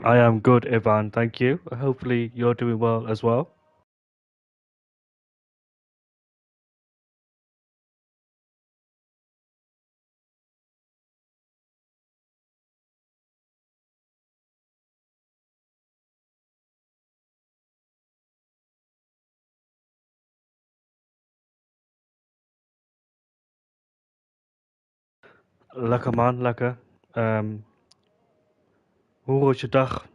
I am good, Ivan. Thank you. Hopefully, you're doing well as well. Lekker man, lekker. Hoe was je dag?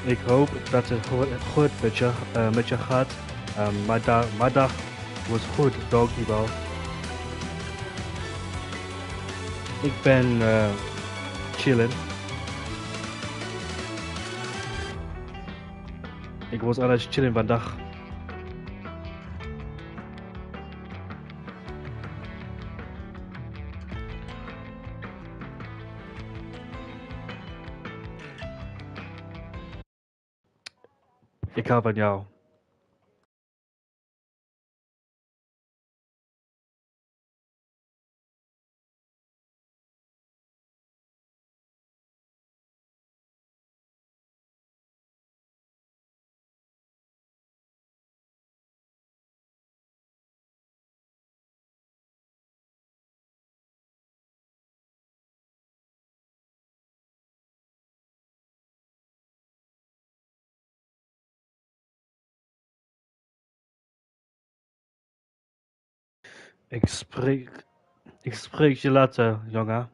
Ik hoop dat het goed met je gaat. Mijn dag was goed, dankjewel. Ik ben chillen. Ik was aan het chillen vandaag. Ik hou van jou. Ik spreek je later, jongen.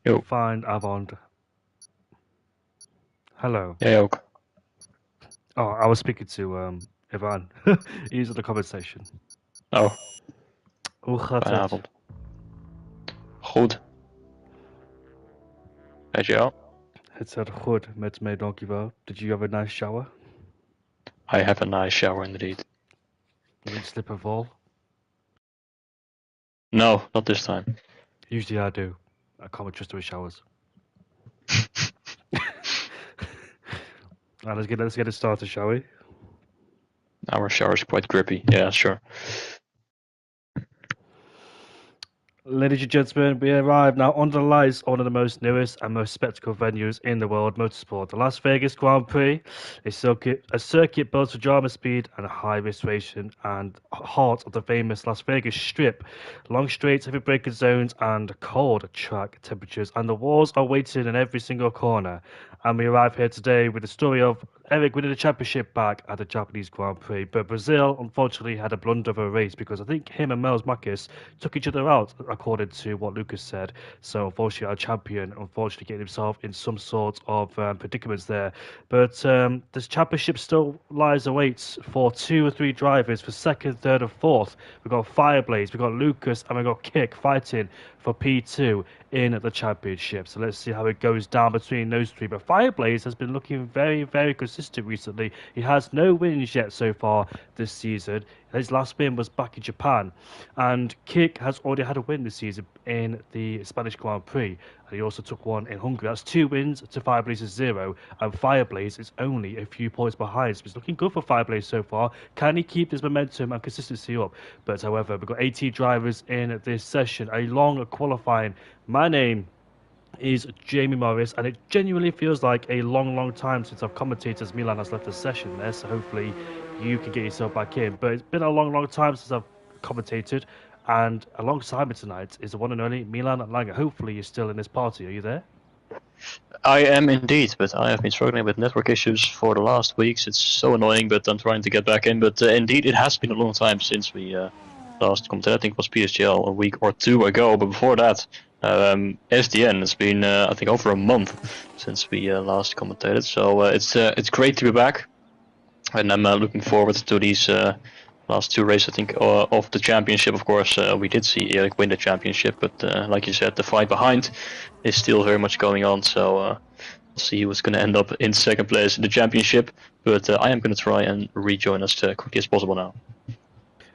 Yo. Fine avond. Hello. Jij ook. Oh, I was speaking to Ivan. He's in the conversation. Oh, Hoe gaat fijne het? avond. Goed. Met jou? Het gaat goed met mij, dankjewel. Did you have a nice shower? I have a nice shower indeed. You didn't slip and fall? No, not this time. Usually I do. I can't trust with showers. Right, let's get it started, shall we? Our shower is quite grippy. Yeah, sure. Ladies and gentlemen, we arrive now under the lights of one of the most newest and most spectacle venues in the world, motorsport. The Las Vegas Grand Prix, a circuit built for drama, speed, and high race racing, and heart of the famous Las Vegas Strip. Long straights, heavy braking zones, and cold track temperatures, and the walls are waiting in every single corner. And we arrive here today with the story of Eric winning the championship back at the Japanese Grand Prix. But Brazil, unfortunately, had a blunder of a race because I think him and Miles Marquez took each other out, according to what Lucas said. So, unfortunately, our champion, unfortunately, getting himself in some sort of predicaments there. But this championship still lies awaits for 2 or 3 drivers for second, third, and fourth. We've got Fireblaze, we've got Lucas, and we've got Kick fighting for P2 in the championship. So let's see how it goes down between those three. But Fireblaze has been looking very, very consistent recently. He has no wins yet so far this season. His last win was back in Japan. And Kick has already had a win this season in the Spanish Grand Prix. And he also took one in Hungary. That's 2 wins to Fireblaze's 0. And Fireblaze is only a few points behind. So it's looking good for Fireblaze so far. Can he keep this momentum and consistency up? But however, we've got 18 drivers in this session. A long qualifying. My name is Jamie Morris, and it genuinely feels like a long, long time since I've commentated as Milan has left the session there, so hopefully you can get yourself back in. But it's been a long, long time since I've commentated, and alongside me tonight is the one and only Milan Langer. Hopefully you're still in this party. Are you there? I am indeed, but I have been struggling with network issues for the last weeks. It's so annoying, but I'm trying to get back in. But indeed, it has been a long time since we last commented. I think it was PSGL a week or 2 ago, but before that, SDN. It's been I think over a month since we last commentated. So it's great to be back, and I'm looking forward to these last 2 races. I think of the championship. Of course, we did see Eric win the championship, but like you said, the fight behind is still very much going on. So we'll see who's going to end up in second place in the championship. But I am going to try and rejoin us as quickly as possible now.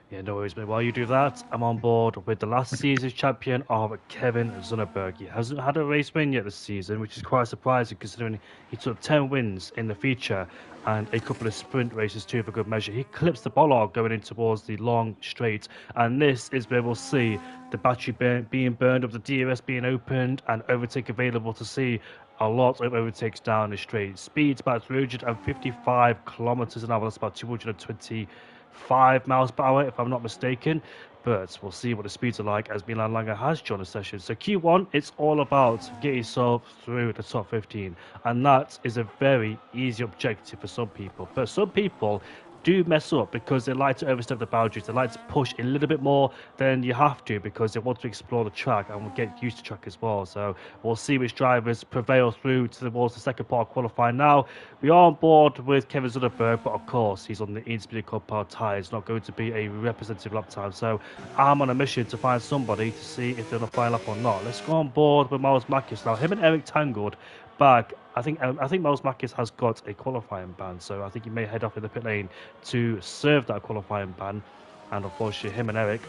Yeah, no worries, mate. While you do that, I'm on board with the last season's champion of Kevin Zunneberg. He hasn't had a race win yet this season, which is quite surprising considering he took 10 wins in the feature and a couple of sprint races too for good measure. He clips the bollard going in towards the long straight, and this is where we'll see the battery being burned up, the DRS being opened, and overtake available to see a lot of overtakes down the straight. Speed's about 355 kilometers an hour. That's about 225 miles per hour, if I'm not mistaken. But we'll see what the speeds are like as Milan Langer has joined the session. So Q1, it's all about getting yourself through the top 15. And that is a very easy objective for some people. But some people do mess up because they like to overstep the boundaries. They like to push a little bit more than you have to because they want to explore the track and will get used to track as well. So we'll see which drivers prevail through towards the second part of qualifying. Now, we are on board with Kevin Zunneberg, but of course, he's on the Inspire Compound tyre. It's not going to be a representative lap time. So I'm on a mission to find somebody to see if they're on a final lap or not. Let's go on board with Miles Marquez. Now, him and Eric tangled back. I think Miles Marquez has got a qualifying ban, so I think he may head off in the pit lane to serve that qualifying ban. And unfortunately, him and Eric,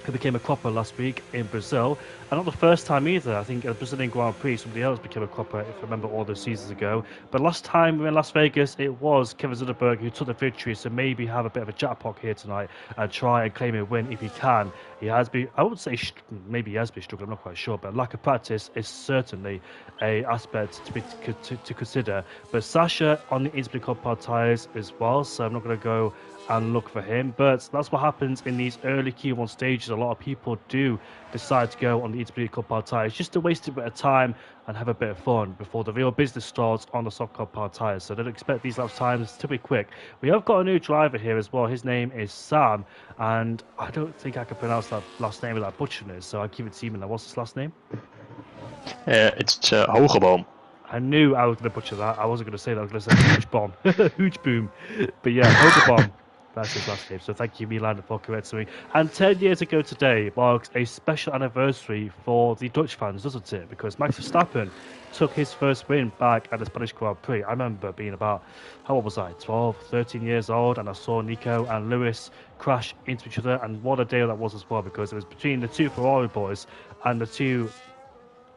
who became a cropper last week in Brazil, and not the first time either. I think at the Brazilian Grand Prix, somebody else became a cropper, if I remember, all those seasons ago. But last time we were in Las Vegas, it was Kevin Zunneberg who took the victory, so maybe have a bit of a jackpot here tonight and try and claim a win if he can. He has been, I would say, maybe he has been struggling, I'm not quite sure, but lack of practice is certainly a aspect to consider. But Sasha on the Inspire Compound tyres as well, so I'm not going to go and look for him. But that's what happens in these early Q1 stages. A lot of people do decide to go on the Inspire Compound tyres just to waste a bit of time and have a bit of fun before the real business starts on the soft compound tyres. So don't expect these lap times to be quick. We have got a new driver here as well. His name is Sam, and I don't think I can pronounce that last name without butchering it, so I'll give it to you. Now, what's his last name? It's Hogeboom. I knew I was going to butcher that. I wasn't going to say that. I was going to say huge bomb. Huge boom. But yeah, Hogeboom. That's his last name. So thank you, Milan, for correcting me. And 10 years ago today marks a special anniversary for the Dutch fans, doesn't it? Because Max Verstappen took his first win back at the Spanish Grand Prix. I remember being about, how old was I? 12, 13 years old. And I saw Nico and Lewis crash into each other. And what a day that was as well, because it was between the two Ferrari boys and the two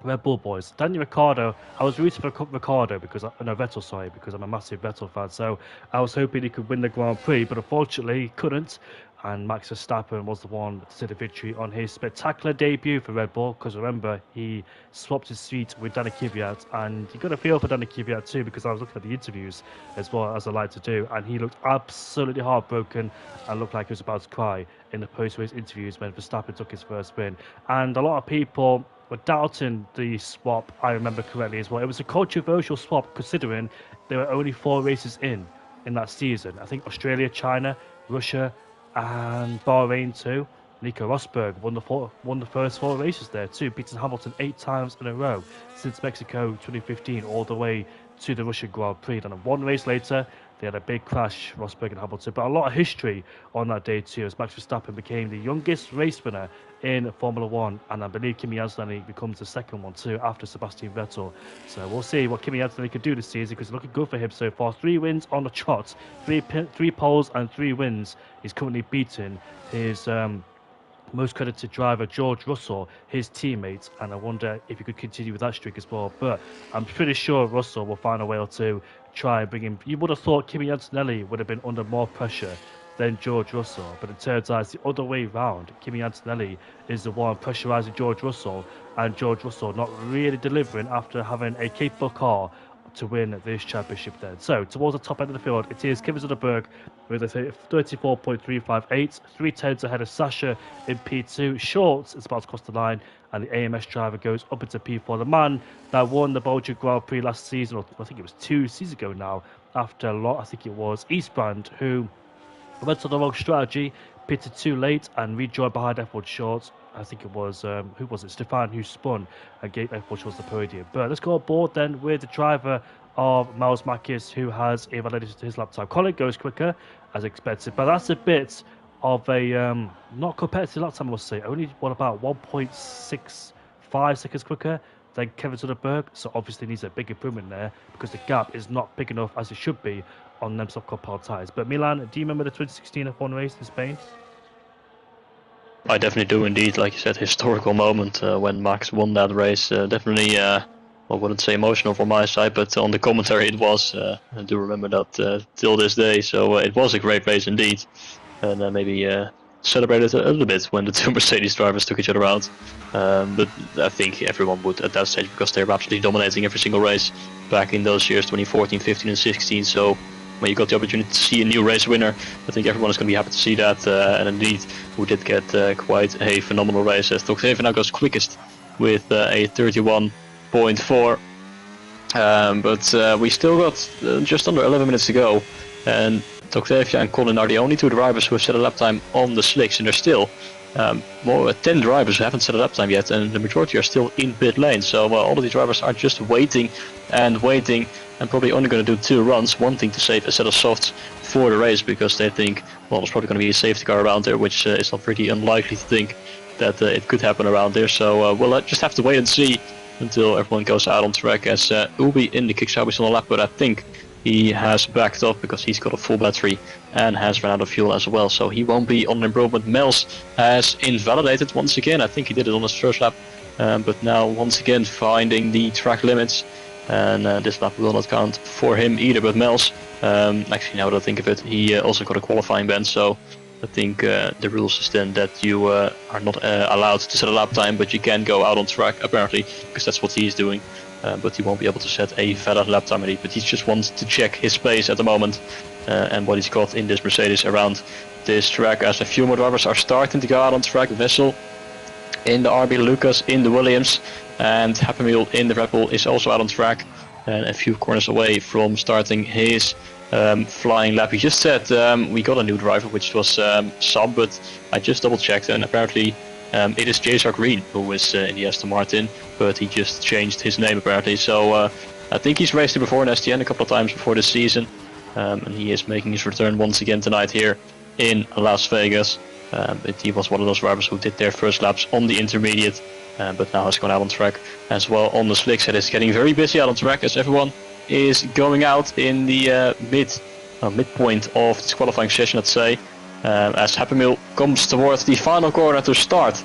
Red Bull boys. Daniel Ricciardo, I was rooting for Ricciardo because, no, Vettel, sorry, because I'm a massive Vettel fan. So I was hoping he could win the Grand Prix, but unfortunately he couldn't. And Max Verstappen was the one to see the victory on his spectacular debut for Red Bull. Because remember, he swapped his seat with Danny Kvyat, and you got a feel for Danny Kvyat too, because I was looking at the interviews as well as I like to do, and he looked absolutely heartbroken and looked like he was about to cry in the post-race interviews when Verstappen took his first win. And a lot of people were doubting the swap, I remember correctly as well. It was a controversial swap considering there were only 4 races in that season. I think Australia, China, Russia, and Bahrain too. Nico Rosberg won the first 4 races there too, beating Hamilton 8 times in a row since Mexico 2015 all the way to the Russian Grand Prix. Then 1 race later, they had a big crash, Rosberg and Hamilton. But a lot of history on that day too, as Max Verstappen became the youngest race winner in Formula 1, and I believe Kimi Antonelli becomes the second one too after Sebastian Vettel. So we'll see what Kimi Antonelli can do this season, because it's looking good for him so far. 3 wins on the trot, 3 poles and 3 wins. He's currently beaten his most credited driver George Russell, his teammate, and I wonder if he could continue with that streak as well. But I'm pretty sure Russell will find a way to try and bring him. You would have thought Kimi Antonelli would have been under more pressure than George Russell, but it turns out it's the other way round. Kimi Antonelli is the one pressurising George Russell, and George Russell not really delivering after having a capable car to win this championship then. So towards the top end of the field, it is Kevin Zoderberg with a 34.358, 3 tenths ahead of Sasha in P2. Schultz is about to cross the line, and the AMS driver goes up into P4. The man that won the Belgian Grand Prix last season, or I think it was 2 seasons ago now, after a lot, I think it was Eastbrand, who went on the wrong strategy, pitted too late, and rejoined behind F1 Schultz. I think it was, who was it? Stefan, who spun and gave F1 Schultz the podium. But let's go aboard then with the driver of Miles Makis, who has invalidated his lap time. Colin goes quicker as expected, but that's a bit of a not competitive lap time, I must say. Only about 1.65 seconds quicker than Kevin Zoderberg, so obviously needs a big improvement there because the gap is not big enough as it should be on them soft compound tyres. But Milan, do you remember the 2016 F1 race in Spain? I definitely do indeed. Like you said, historical moment when Max won that race. Definitely, I wouldn't say emotional from my side, but on the commentary it was. I do remember that till this day. So it was a great race indeed, and maybe celebrated a little bit when the 2 Mercedes drivers took each other out. But I think everyone would at that stage, because they were absolutely dominating every single race back in those years, 2014, 15, and 16. So when you got the opportunity to see a new race winner, I think everyone is going to be happy to see that. And indeed, we did get quite a phenomenal race. Toktev now goes quickest with a 31.4. But we still got just under 11 minutes to go. And Octavia and Colin are the only 2 drivers who have set a lap time on the slicks, and there's still more 10 drivers who haven't set a lap time yet, and the majority are still in pit lane. So all of these drivers are just waiting and waiting, and probably only going to do 2 runs, wanting to save a set of softs for the race, because they think, well, there's probably going to be a safety car around there, which is not pretty unlikely to think that it could happen around there. So we'll just have to wait and see until everyone goes out on track, as Ubi in the kick is on a lap, but I think he has backed off because he's got a full battery and has run out of fuel as well, so he won't be on improvement. Mels has invalidated once again. I think he did it on his first lap, but now once again finding the track limits, and this lap will not count for him either. But Mels, actually now that I think of it, he also got a qualifying ban, so I think the rules is then that you are not allowed to set a lap time, but you can go out on track apparently, because that's what he is doing. But he won't be able to set a valid lap time indeed. But he just wants to check his pace at the moment and what he's got in this Mercedes around this track. As a few more drivers are starting to go out on track. Vessel in the RB, Lucas in the Williams, and Happy Meal in the Red Bull is also out on track, and a few corners away from starting his flying lap. He just said we got a new driver, which was Sam, but I just double checked, and apparently it is Jason Green who is in the Aston Martin, but he just changed his name apparently. So I think he's raced it before in SDN a couple of times before this season, and he is making his return once again tonight here in Las Vegas. But he was one of those drivers who did their first laps on the intermediate, but now has gone out on track as well on the slicks. It is getting very busy out on track as everyone is going out in the midpoint of this qualifying session, let's say. As Happy Meal comes towards the final corner to start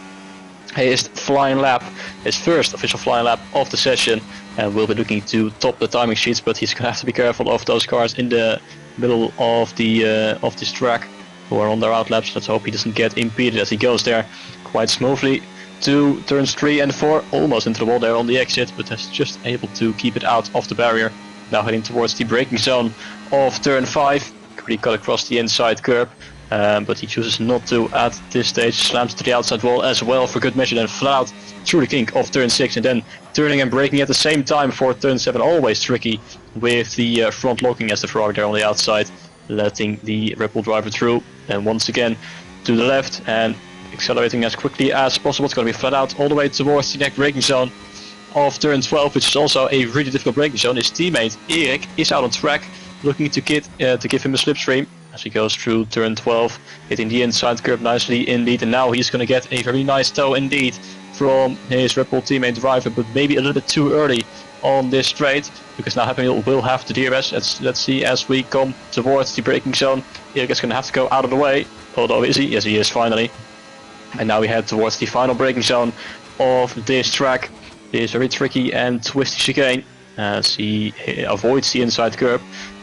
his flying lap, his first official flying lap of the session, and will be looking to top the timing sheets. But he's gonna have to be careful of those cars in the middle of this track who are on their outlaps. Let's hope he doesn't get impeded as he goes there quite smoothly to turns 3 and 4, almost into the wall there on the exit, but is just able to keep it out of the barrier. Now heading towards the braking zone of turn 5, quickly cut across the inside curb. But he chooses not to at this stage, slams to the outside wall as well for good measure, then flat out through the kink of turn 6 and then turning and braking at the same time for turn 7. Always tricky with the front locking as the Ferrari there on the outside, letting the Red Bull driver through. And once again to the left and accelerating as quickly as possible. It's going to be flat out all the way towards the next braking zone of turn 12, which is also a really difficult braking zone. His teammate Erik is out on track, looking to give him a slipstream as he goes through turn 12, hitting the inside curve nicely indeed, and now he's going to get a very nice tow indeed from his Red Bull teammate driver, but maybe a little bit too early on this straight, because now Happy will have the DRS. Let's see as we come towards the braking zone. Erik is going to have to go out of the way, although is he? Yes, he is finally. And now we head towards the final braking zone of this track. It is very tricky and twisty chicane as he avoids the inside curb,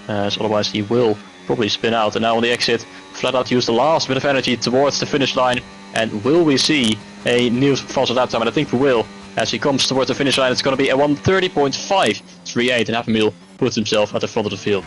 as otherwise he will probably spin out. And now on the exit, flat out use the last bit of energy towards the finish line. And will we see a new false lap time? And I think we will. As he comes towards the finish line, it's going to be a 1:30.538, and Happy puts himself at the front of the field.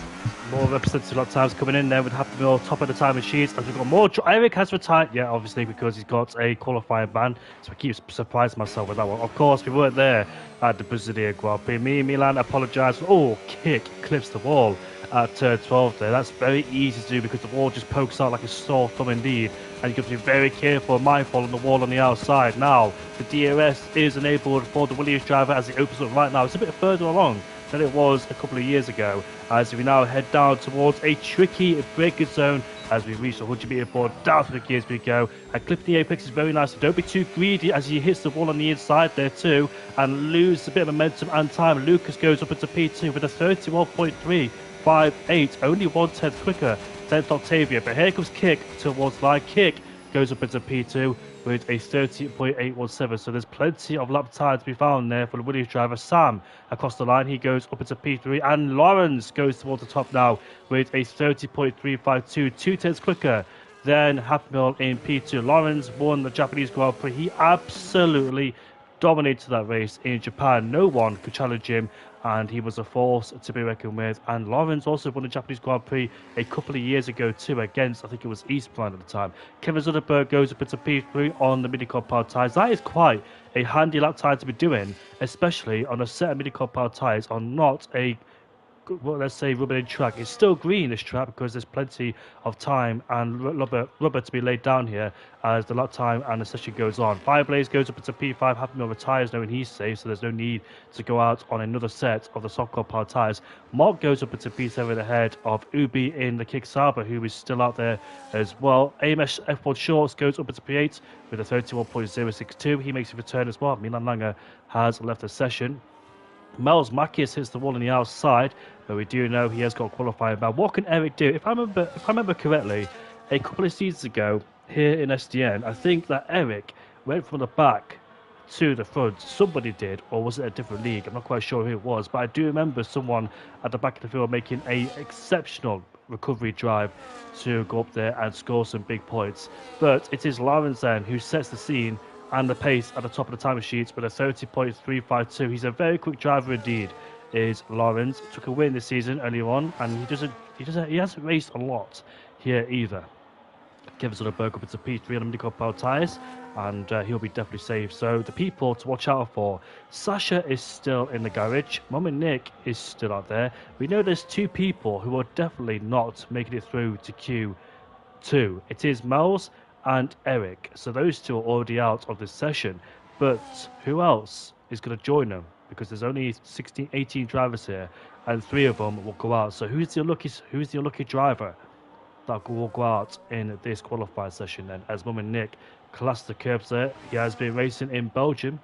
More representative lap times coming in there with Happy top of the timing sheets. As we've got more, Erik has retired, yeah, obviously because he's got a qualifying ban. So I keep surprising myself with that one. Of course, we weren't there at the Brazilian Grand Prix. Milan apologised. Oh, kick clips the wall at turn 12 there. That's very easy to do because the wall just pokes out like a sore thumb indeed. And you've got to be very careful and mindful on the wall on the outside. Now, the DRS is enabled for the Williams driver as it opens up right now. It's a bit further along than it was a couple of years ago, as we now head down towards a tricky braking zone as we reach the 100 metre board, down to the gears we go, and clipping the apex is very nice. So don't be too greedy as he hits the wall on the inside there too and lose a bit of momentum and time. Lucas goes up into P2 with a 31.358, only 1/10 quicker than Octavia, but here comes Kick towards line. Kick goes up into P2 with a 30.817, so there's plenty of lap time to be found there for the Williams driver. Sam across the line, he goes up into P3, and Lawrence goes towards the top now with a 30.352, 2/10 quicker than Happy in P2. Lawrence won the Japanese Grand Prix. He absolutely dominated that race in Japan. No one could challenge him, and he was a force to be reckoned with. And Lawrence also won the Japanese Grand Prix a couple of years ago too, against, I think it was Eastplan at the time. Kevin Zuckerberg goes up into P3 on the mini-compound power tyres. That is quite a handy lap time to be doing, especially on a set of mini-compound power tyres on not a, well, let's say, rubber track. It's still green, this track, because there's plenty of time and rubber to be laid down here as the lap time and the session goes on. Fireblaze goes up into P5. Happy Meal retires knowing he's safe, so there's no need to go out on another set of the softcore power tyres. Mark goes up into P7 ahead of Ubi in the Kick Sauber, who is still out there as well. AMS F1 Shorts goes up into P8 with a 31.062. He makes a return as well. Milan Langer has left the session. Miles Makis hits the wall on the outside, but we do know he has got qualifying ban. What can Erik do? If I remember correctly, a couple of seasons ago here in SDN, I think that Erik went from the back to the front. Somebody did, or was it a different league? I'm not quite sure who it was, but I do remember someone at the back of the field making a exceptional recovery drive to go up there and score some big points. But it is Lawrence then who sets the scene and the pace at the top of the time sheets with a 30.352. He's a very quick driver indeed, is Lawrence. Took a win this season earlier on, and he hasn't raced a lot here either. Kevin Zuckerberg up into P3 on the mini power tyres, and he'll be definitely safe. So the people to watch out for: Sasha is still in the garage. Mum and Nick is still out there. We know there's two people who are definitely not making it through to Q2. It is Miles and Erik. So those two are already out of this session. But who else is going to join them? Because there's only 18 drivers here, and 3 of them will go out. So who's the unlucky driver that will go out in this qualifying session then? As Mum and Nick class the curbs there. He has been racing in Belgium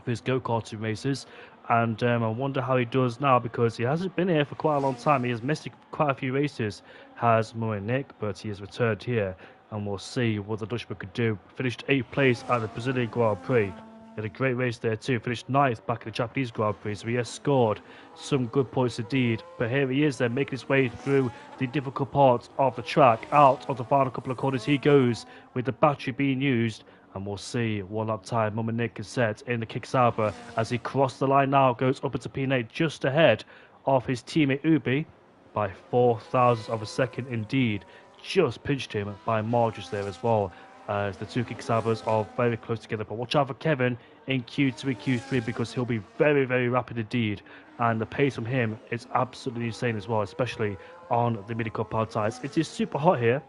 for his go-karting races, and I wonder how he does now, because he hasn't been here for quite a long time. He has missed quite a few races, has Mum and Nick, but he has returned here. and we'll see what the Dutchman could do. Finished 8th place at the Brazilian Grand Prix. He had a great race there too. Finished 9th back in the Japanese Grand Prix, so he has scored some good points indeed. But here he is then, making his way through the difficult parts of the track. Out of the final couple of corners he goes, with the battery being used. And we'll see what lap time Mama Nick can set in the Kick Sauber as he crosses the line now, goes up into P8 just ahead of his teammate Ubi by 4,000ths of a second indeed. Just pinched him by margins there as well, as the two Kick Saubers are very close together. But watch out for Kevin in Q2 and Q3 because he'll be very, very rapid indeed. And the pace from him is absolutely insane as well, especially on the mini compound tires. It is super hot here.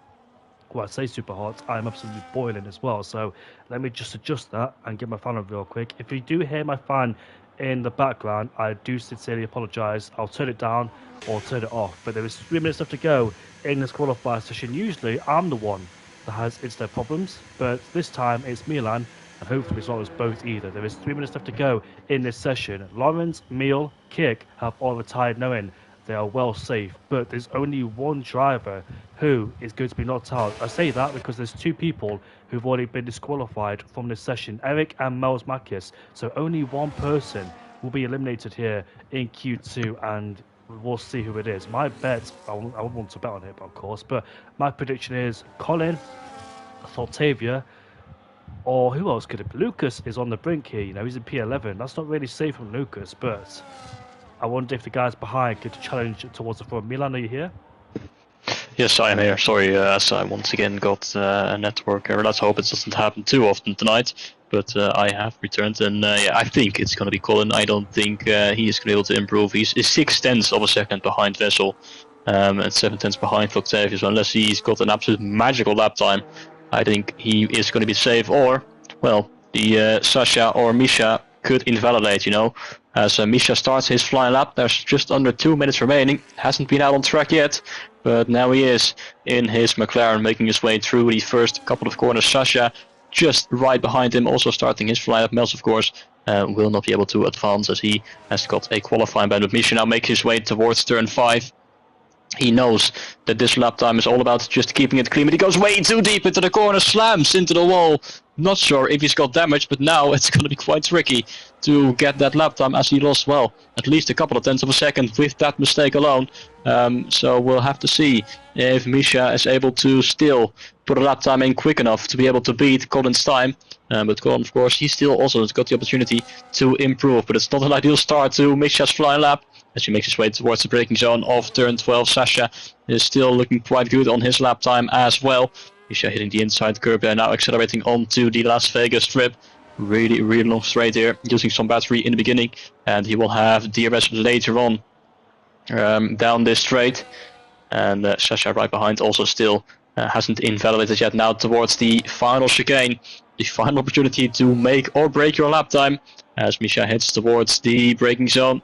Well, I say super hot, I'm absolutely boiling as well. So let me just adjust that and get my fan on real quick. If you do hear my fan in the background, I do sincerely apologise. I'll turn it down or turn it off. But there is 3 minutes left to go in this qualifier session. Usually I'm the one that has internet problems, but this time it's Milan, and hopefully it's not us both either. There is 3 minutes left to go in this session. Lawrence, Meal, Kick have all retired knowing they are well safe, but there's only one driver who is going to be knocked out. I say that because there's 2 people who've already been disqualified from this session, Eric and Mels Makis. So only one person will be eliminated here in Q2, and we'll see who it is. My bet, I wouldn't want to bet on it, of course, but my prediction is Colin, Saltavia, or who else could it be? Lucas is on the brink here, you know, he's in P11. That's not really safe from Lucas, but I wonder if the guys behind could challenge towards the front. Milan, are you here? Yes, I am here. Sorry, as I once again got a network error. Let's hope it doesn't happen too often tonight. But I have returned, and yeah, I think it's going to be Colin. I don't think he is going to be able to improve. He's 6/10 of a second behind Vessel, and 7/10 behind Octavius. So unless he's got an absolute magical lap time, I think he is going to be safe. Or, well, the Sasha or Misha could invalidate, you know. As Misha starts his flying lap, there's just under 2 minutes remaining. Hasn't been out on track yet, but now he is in his McLaren, making his way through the first couple of corners. Sasha just right behind him, also starting his flying lap. Mels, of course, will not be able to advance as he has got a qualifying ban. But Misha now makes his way towards turn 5. He knows that this lap time is all about just keeping it clean, but he goes way too deep into the corner, slams into the wall. Not sure if he's got damage, but now it's going to be quite tricky to get that lap time, as he lost, well, at least a couple of tenths of a second with that mistake alone. So we'll have to see if Misha is able to still put a lap time in quick enough to be able to beat Colin's time. But Colin, of course, he still also has got the opportunity to improve, but it's not an ideal start to Misha's flying lap. As he makes his way towards the braking zone of turn 12, Sasha is still looking quite good on his lap time as well. Misha hitting the inside curb there, now accelerating onto the Las Vegas strip. Really, really long straight here, using some battery in the beginning. And he will have DRS later on down this straight. And Sasha right behind also still hasn't invalidated yet. Now towards the final chicane, the final opportunity to make or break your lap time. As Misha heads towards the braking zone.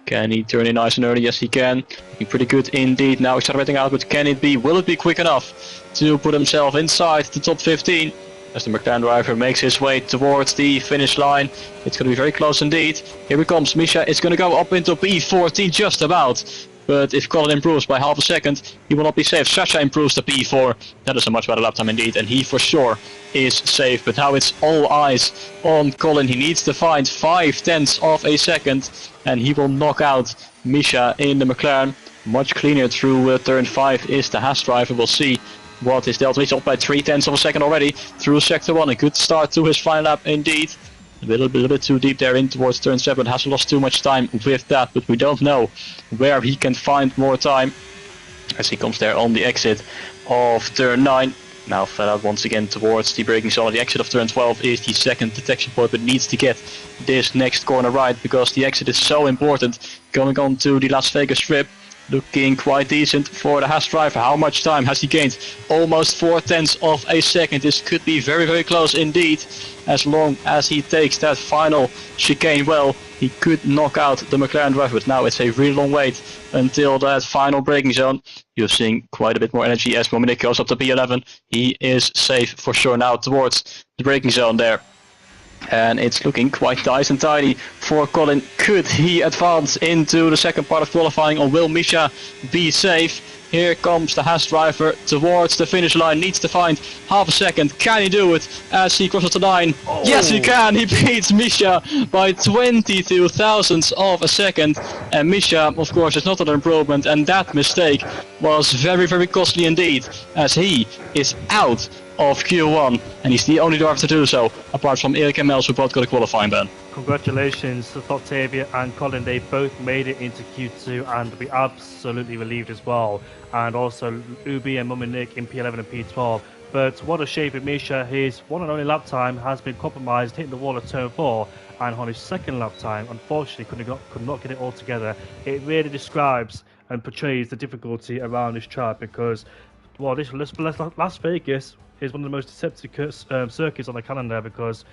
Can he turn in nice and early? Yes, he can. Looking pretty good indeed. Now accelerating out, but can it be? Will it be quick enough to put himself inside the top 15? As the McLaren driver makes his way towards the finish line. It's going to be very close indeed. Here he comes. Misha is going to go up into P14 just about. But if Colin improves by half a second, he will not be safe. Sasha improves to P4. That is a much better lap time indeed, and he for sure is safe. But now it's all eyes on Colin. He needs to find 5/10 of a second, and he will knock out Misha in the McLaren. Much cleaner through turn 5 is the Haas driver. We'll see what his delta is. Up by 3/10 of a second already through sector 1. A good start to his final lap indeed. A little bit too deep there in towards turn 7. Has lost too much time with that, but we don't know where he can find more time as he comes there on the exit of turn 9. Now fell out once again towards the braking zone. The exit of turn 12 is the second detection point, but needs to get this next corner right because the exit is so important. Going on to the Las Vegas strip. Looking quite decent for the Haas driver. How much time has he gained? Almost 4/10 of a second. This could be very, very close indeed. As long as he takes that final chicane well, he could knock out the McLaren driver. But now it's a really long wait until that final braking zone. You're seeing quite a bit more energy as Mominik goes up to P11. He is safe for sure now towards the braking zone there. And it's looking quite nice and tidy for Colin. Could he advance into the second part of qualifying, or will Misha be safe? Here comes the Haas driver towards the finish line. Needs to find half a second. Can he do it as he crosses the line? Oh. Yes, he can. He beats Misha by 22 thousandths of a second. And Misha, of course, is not an improvement. And that mistake was very, very costly indeed, as he is out of Q1. And he's the only driver to do so, apart from Erik and Mels, who both got a qualifying ban. Congratulations to Octavia and Colin. They both made it into Q2 and we absolutely relieved as well. And also Ubi and Mum and Nick in P11 and P12. But what a shame for Misha. His one and only lap time has been compromised, hitting the wall at turn 4. And on his second lap time, unfortunately, could not get it all together. It really describes and portrays the difficulty around this track because, well, this Las Vegas is one of the most deceptive circuits on the calendar because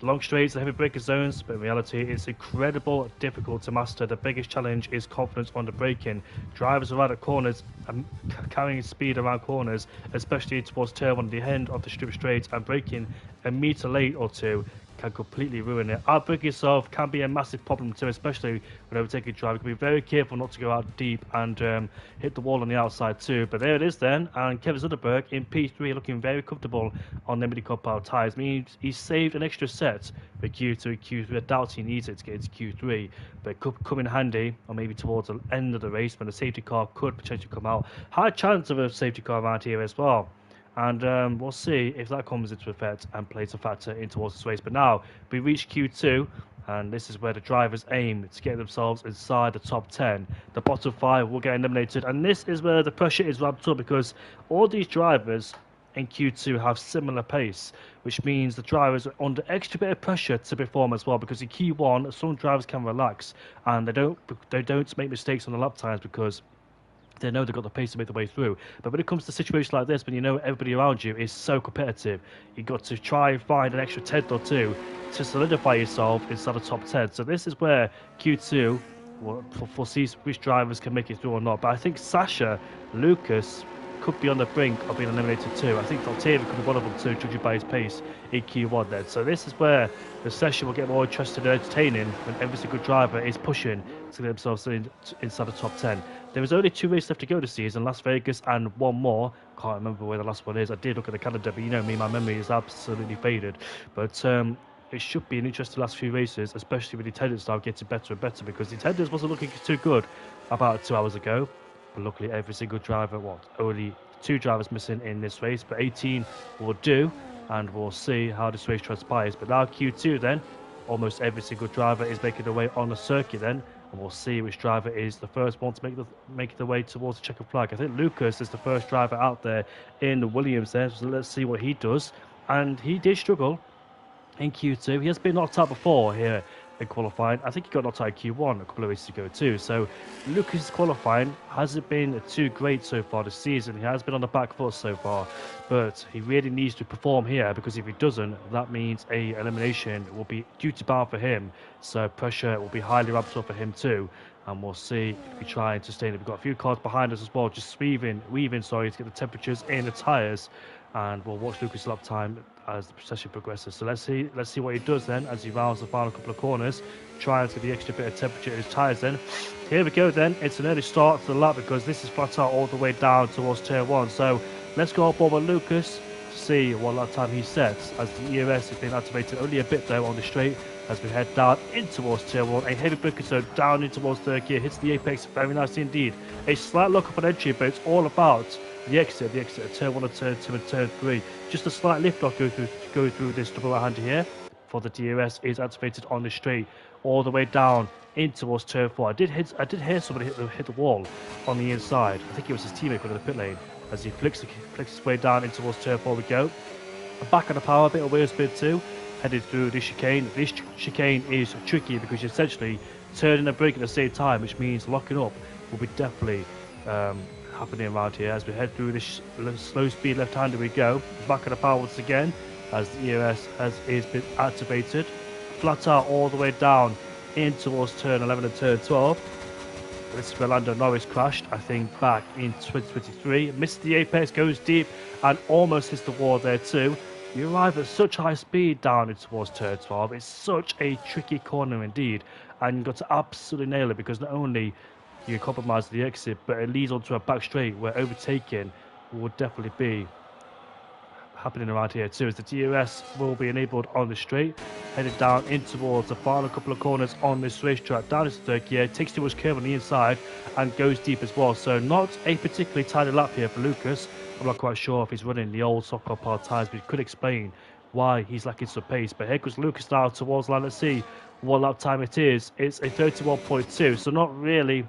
long straights, the heavy braking zones, but in reality it's incredible difficult to master. The biggest challenge is confidence on the braking. Drivers are out at corners and carrying speed around corners, especially towards turn 1 at the end of the strip straight, and braking a meter late or two can completely ruin it. Outbraking yourself can be a massive problem too, especially when overtaking driver. You can be very careful not to go out deep and hit the wall on the outside too. But there it is then, and Kevin Zuckerberg in P3 looking very comfortable on the mini compound tyres. Means he saved an extra set for Q2 and Q3. I doubt he needs it to get into Q3, but it could come in handy, or maybe towards the end of the race when the safety car could potentially come out. High chance of a safety car around here as well. And we'll see if that comes into effect and plays a factor in towards this race. But now we reach Q2, and this is where the drivers aim to get themselves inside the top 10. The bottom 5 will get eliminated, and this is where the pressure is ramped up because all these drivers in Q2 have similar pace, which means the drivers are under extra bit of pressure to perform as well, because in Q1 some drivers can relax and they don't make mistakes on the lap times because they know they've got the pace to make the way through. But when it comes to situations like this, when you know everybody around you is so competitive, you've got to try and find an extra 10th or 2 to solidify yourself inside the top 10. So this is where Q2 will foresee which drivers can make it through or not. But I think Sasha, Lucas could be on the brink of being eliminated too. I think Octavia could be one of them too, judging by his pace in Q1 then. So this is where the session will get more interesting and entertaining when every single driver is pushing to get themselves inside the top 10. There is only 2 races left to go this season, Las Vegas and one more. Can't remember where the last one is. I did look at the calendar, but you know me, my memory is absolutely faded. But it should be an interesting last few races, especially with the attendance now getting better and better, because the attendance wasn't looking too good about 2 hours ago. But luckily every single driver, only 2 drivers missing in this race, but 18 will do, and we'll see how this race transpires. But now Q2 then, almost every single driver is making their way on the circuit then, and we'll see which driver is the first one to make the way towards the checkered flag. I think Lucas is the first driver out there in the Williams there, so let's see what he does. And he did struggle in Q2. He has been knocked out before here in qualifying. I think he got knocked out in Q1 a couple of races ago too. So Lucas' qualifying hasn't been too great so far this season. He has been on the back foot so far, but he really needs to perform here, because if he doesn't, that means a elimination will be duty bound for him. So pressure will be highly ramped up for him too. And we'll see if we try and sustain it. We've got a few cars behind us as well, just weaving to get the temperatures in the tyres. And we'll watch Lucas' lap time as the session progresses. So let's see what he does then as he rounds the final couple of corners, trying to get the extra bit of temperature in his tyres then. Here we go then. It's an early start to the lap because this is flat out all the way down towards turn 1. So let's go up over Lucas to see what lap time he sets, as the EOS has been activated only a bit though on the straight as we head down in towards turn 1. A heavy braking zone down in towards third gear, hits the apex very nicely indeed. A slight lock up on entry, but it's all about the exit of turn 1 and turn 2 and turn 3. Just a slight lift off go through this double right-hander here for the DRS is activated on the straight all the way down in towards turn 4. I did hear somebody hit the wall on the inside. I think it was his teammate going to the pit lane as he flicks his way down in towards turn 4 we go. Back on the power, a bit of wheel spin too, headed through this chicane. This chicane is tricky because you're essentially turning and braking at the same time, which means locking up will be definitely happening around here as we head through this slow speed left-hander we go. Back of the power once again as the EOS is been activated. Flat out all the way down in towards turn 11 and turn 12. This is where Lando Norris crashed, I think, back in 2023. Missed the apex, goes deep and almost hits the wall there too. You arrive at such high speed down in towards turn 12. It's such a tricky corner indeed, and you've got to absolutely nail it, because not only you can compromise the exit, but it leads onto a back straight where overtaking will definitely be happening around here too, as the DRS will be enabled on the straight, headed down in towards the final couple of corners on this racetrack, down into third gear, takes too much curve on the inside and goes deep as well. So not a particularly tidy lap here for Lucas. I'm not quite sure if he's running the old Soccer Power tyres, but he could explain why he's lacking some pace. But here goes Lucas now towards line. Let's see what lap time it is. It's a 31.2, so not really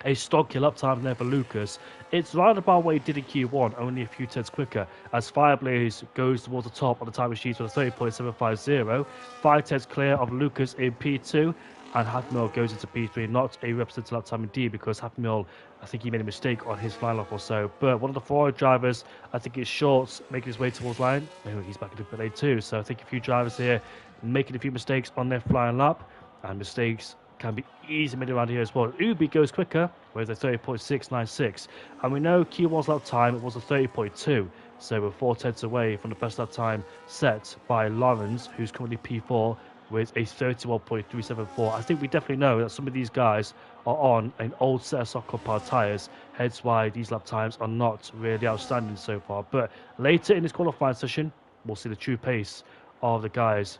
a stock lap time there for Lucas. It's right about what he did in Q1, only a few tenths quicker, as Fireblaze goes towards the top on the time sheet with a 30.750, 5 tenths clear of Lucas in P2, and Halfmil goes into P3. Not a representative lap time indeed, because Halfmil, I think he made a mistake on his final lap or so. But one of the forward drivers, I think it's Shorts, making his way towards line. Oh, he's back into pit lane too. So I think a few drivers here making a few mistakes on their flying lap, and mistakes can be easily made around here as well. Ubi goes quicker with a 30.696, and we know Q1's lap time, it was a 30.2, so we're 4 tenths away from the best lap time set by Lawrence, who's currently P4 with a 31.374. I think we definitely know that some of these guys are on an old set of Soccer Power tyres, hence why these lap times are not really outstanding so far. But later in this qualifying session, we'll see the true pace of the guys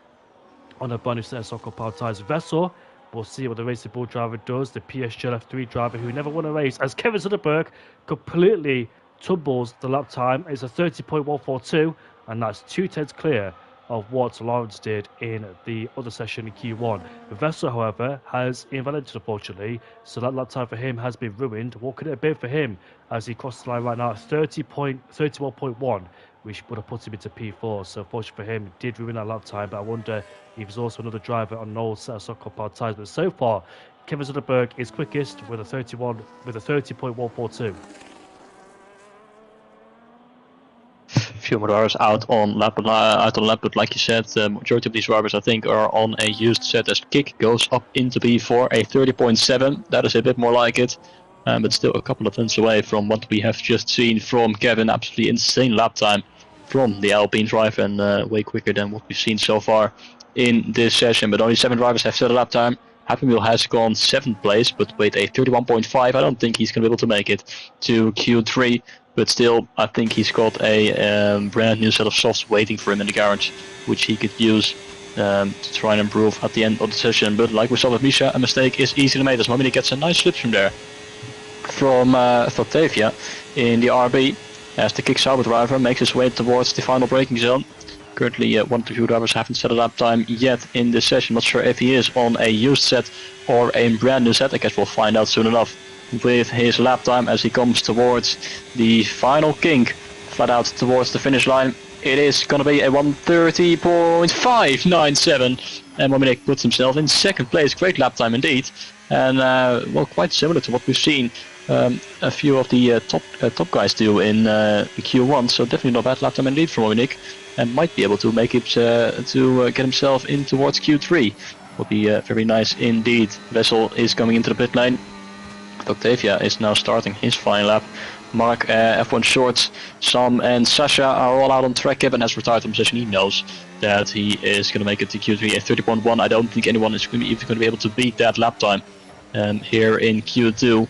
on a brand new set of Soccer Power tyres. Vessel, we'll see what the Racing Bull driver does, the PSG F3 driver who never won a race, as Kevin Soderberg completely tumbles the lap time. It's a 30.142, and that's 2 tenths clear of what Lawrence did in the other session in Q1. Vessel, however, has invalidated, unfortunately, so that lap time for him has been ruined. What could it have been for him as he crosses the line right now? 31.1, which would have put him into P4. So, fortunately for him, it did ruin that lap time, but I wonder if there's also another driver on an old set of Soccer Power tyres. But so far, Kevin Soderberg is quickest with a 30.142. Few more drivers out on lap, but like you said, the majority of these drivers I think are on a used set, as Kick goes up into B4, a 30.7. That is a bit more like it, but still a couple of tenths away from what we have just seen from Kevin. Absolutely insane lap time from the Alpine driver, and way quicker than what we've seen so far in this session. But only 7 drivers have set a lap time. Happy Meal has gone 7th place, but with a 31.5, I don't think he's going to be able to make it to Q3. But still, I think he's got a brand new set of softs waiting for him in the garage, which he could use to try and improve at the end of the session. But like we saw with Misha, a mistake is easily made, as Momini gets a nice slipstream there from Octavia in the RB, as the Kick Sauber driver makes his way towards the final braking zone. Currently, one of the few drivers haven't set a lap time yet in this session. Not sure if he is on a used set or a brand new set. I guess we'll find out soon enough with his lap time as he comes towards the final kink, flat out towards the finish line. It is going to be a 1:30.597, and Mominik puts himself in 2nd place. Great lap time indeed, and well, quite similar to what we've seen a few of the top guys do in Q1. So definitely not bad lap time indeed for Mominik, and might be able to make it to get himself in towards Q3. Would be very nice indeed. Vessel is coming into the pit lane. Octavia is now starting his final lap. Mark, F1 Shorts, Sam and Sasha are all out on track. Kevin has retired from the session. He knows that he is going to make it to Q3 at 30.1. I don't think anyone is even going to be able to beat that lap time here in Q2.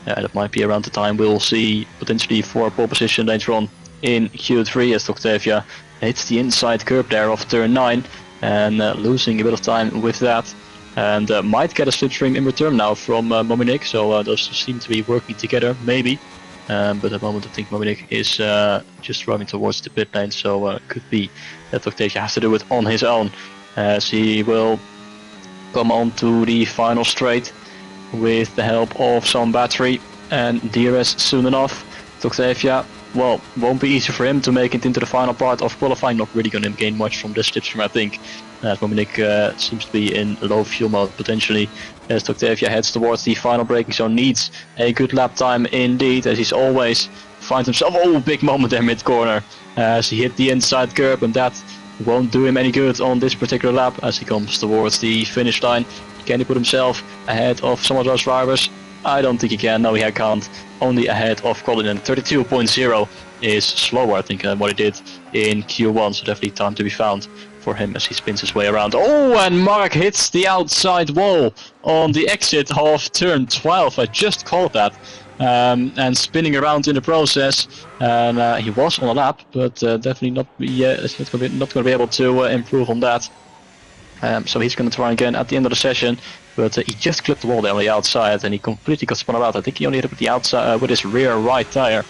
That might be around the time we'll see potentially for pole position later on in Q3, as Octavia hits the inside curb there of turn 9 and losing a bit of time with that. And might get a slipstream in return now from Mominik, so those seem to be working together, maybe. But at the moment I think Mominik is just driving towards the pit lane, so could be that Octavia has to do it on his own, as he will come on to the final straight with the help of some battery and DRS soon enough. Octavia, well, won't be easy for him to make it into the final part of qualifying. Not really going to gain much from this slipstream, I think. Mominik seems to be in low fuel mode potentially, as Octavia heads towards the final braking zone. Needs a good lap time indeed, as he's always finds himself, oh, big moment there mid corner, as he hit the inside curb, and that won't do him any good on this particular lap as he comes towards the finish line. Can he put himself ahead of some of those drivers? I don't think he can. No, he can't. Only ahead of Colin. 32.0 is slower, I think, than what he did in Q1. So definitely time to be found for him as he spins his way around. Oh, and Mark hits the outside wall on the exit of turn 12. I just called that. And spinning around in the process. And he was on a lap, but definitely not going to be able to improve on that. So he's going to try again at the end of the session, but he just clipped the wall there on the outside, and he completely got spun out. I think he only hit it with the outside with his rear right tire,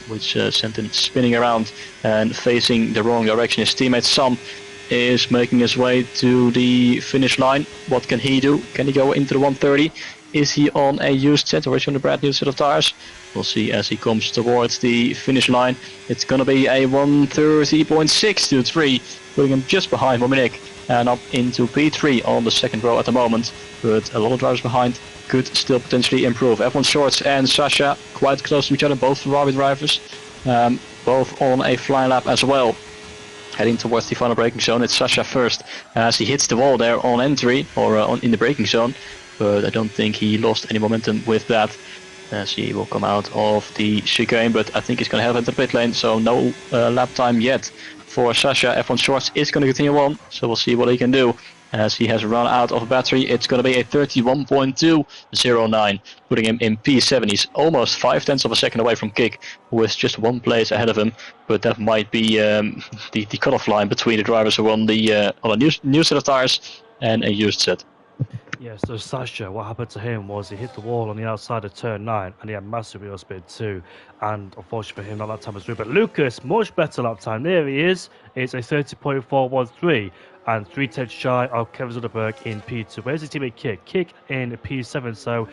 which sent him spinning around and facing the wrong direction. His teammate Sam is making his way to the finish line. What can he do? Can he go into the 130? Is he on a used set or is he on a brand new set of tires? We'll see as he comes towards the finish line. It's going to be a 130.623, putting him just behind Dominic and up into P3 on the second row at the moment. But a lot of drivers behind could still potentially improve. F1 Shorts and Sasha quite close to each other, both Ferrari drivers, both on a flying lap as well. Heading towards the final braking zone. It's Sasha first as he hits the wall there on entry or in the braking zone. But I don't think he lost any momentum with that, as he will come out of the chicane, but I think he's going to head into the pit lane, so no lap time yet for Sasha. F1 Shorts is going to continue on, so we'll see what he can do. As he has run out of battery, it's going to be a 31.209, putting him in P7. He's almost 0.5 of a second away from Kick, who is just one place ahead of him, but that might be the cutoff line between the drivers who are on a new set of tires and a used set. Yeah, so Sasha, what happened to him was he hit the wall on the outside of turn 9 and he had massive wheel spin too. And unfortunately for him, that lap time was through. But Lucas, much better lap time. There he is. It's a 30.413 and 3/10 shy of Kevin Zuckerberg in P2. Where's his teammate Kick? Kick in P7. So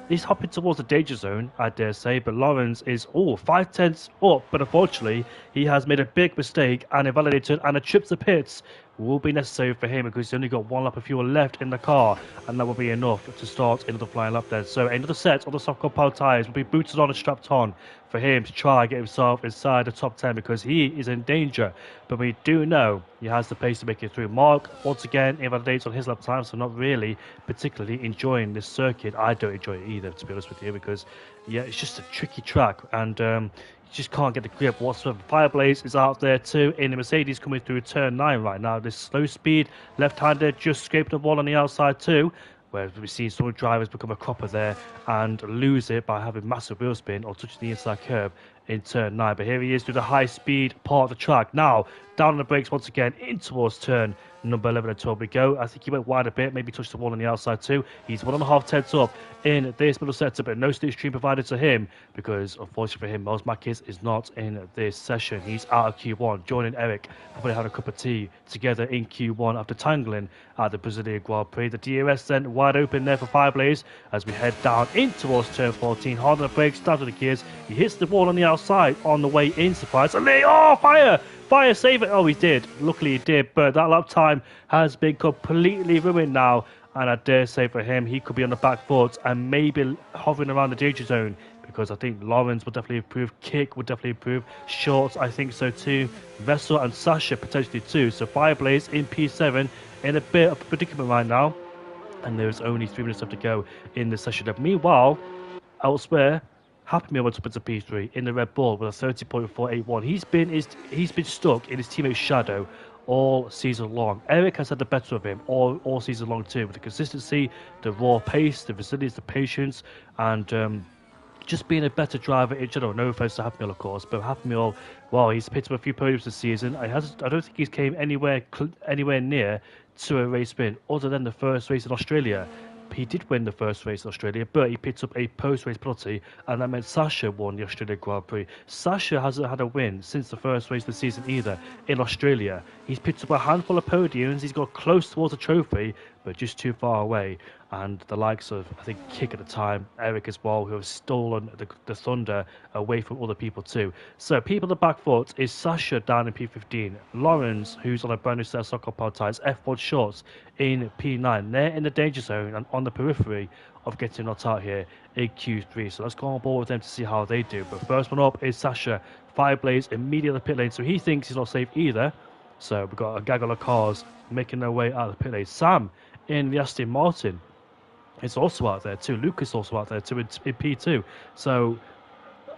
he's hopping towards the danger zone, I dare say. But Lawrence is 5/10 up. But unfortunately, he has made a big mistake and invalidated and a trip to pits will be necessary for him because he's only got one lap of fuel left in the car, and that will be enough to start another flying lap then. So another set of the soft compound tyres will be booted on and strapped on for him to try and get himself inside the top 10 because he is in danger. But we do know he has the pace to make it through. Mark, once again, invalidates on his lap time, so not really particularly enjoying this circuit. I don't enjoy it either, to be honest with you, because yeah, it's just a tricky track, and just can't get the grip whatsoever. Fireblaze is out there too in the Mercedes coming through turn 9 right now. This slow speed left-hander just scraped the wall on the outside too, where we've seen some drivers become a cropper there and lose it by having massive wheel spin or touching the inside curb in turn 9. But here he is through the high-speed part of the track. Now, down on the brakes once again, in towards turn number 11 and 12 we go. I think he went wide a bit, maybe touched the wall on the outside too. He's 1.5 tenths up in this middle sector, but no slipstream provided to him because, unfortunately for him, Miles Mackis is not in this session. He's out of Q1, joining Eric, probably had a cup of tea together in Q1 after tangling at the Brazilian Grand Prix. The DRS then wide open there for Fireblaze as we head down in towards turn 14. Hard on the brakes, down to the gears. He hits the wall on the outside on the way in, surprise. And fire! Fire, save it. Oh, he did. Luckily he did, but that lap time has been completely ruined now. And I dare say for him, he could be on the back foot and maybe hovering around the danger zone because I think Lawrence would definitely improve. Kick would definitely improve. Shorts, I think so too. Vessel and Sasha potentially too. So Fireblaze in P7 in a bit of a predicament right now. And there's only 3 minutes left to go in the session. Meanwhile, elsewhere, Happy Meal went up into P3 in the Red Bull with a 30.481. He's been stuck in his teammate's shadow all season long. Eric has had the better of him all season long too, with the consistency, the raw pace, the resilience, the patience, and just being a better driver in general. No offense to Happy Meal, of course, but Happy Meal, well, he's picked up a few podiums this season. I don't think he's came anywhere near to a race win other than the first race in Australia. He did win the first race in Australia, but he picked up a post-race penalty, and that meant Sasha won the Australian Grand Prix. Sasha hasn't had a win since the first race of the season either in Australia. He's picked up a handful of podiums, he's got close towards a trophy, but just too far away. And the likes of, I think, Kick at the time, Eric as well, who have stolen the thunder away from other people too. So people on the back foot is Sasha down in P15, Lawrence, who's on a brand new set of sock compound tyres, F1 Shorts in P9. They're in the danger zone and on the periphery of getting knocked out here in Q3. So let's go on board with them to see how they do. But first one up is Sasha. Fireblaze immediately in the pit lane, so he thinks he's not safe either. So we've got a gaggle of cars making their way out of the pit lane. Sam in the Aston Martin is also out there too. Lucas also out there too in P2. So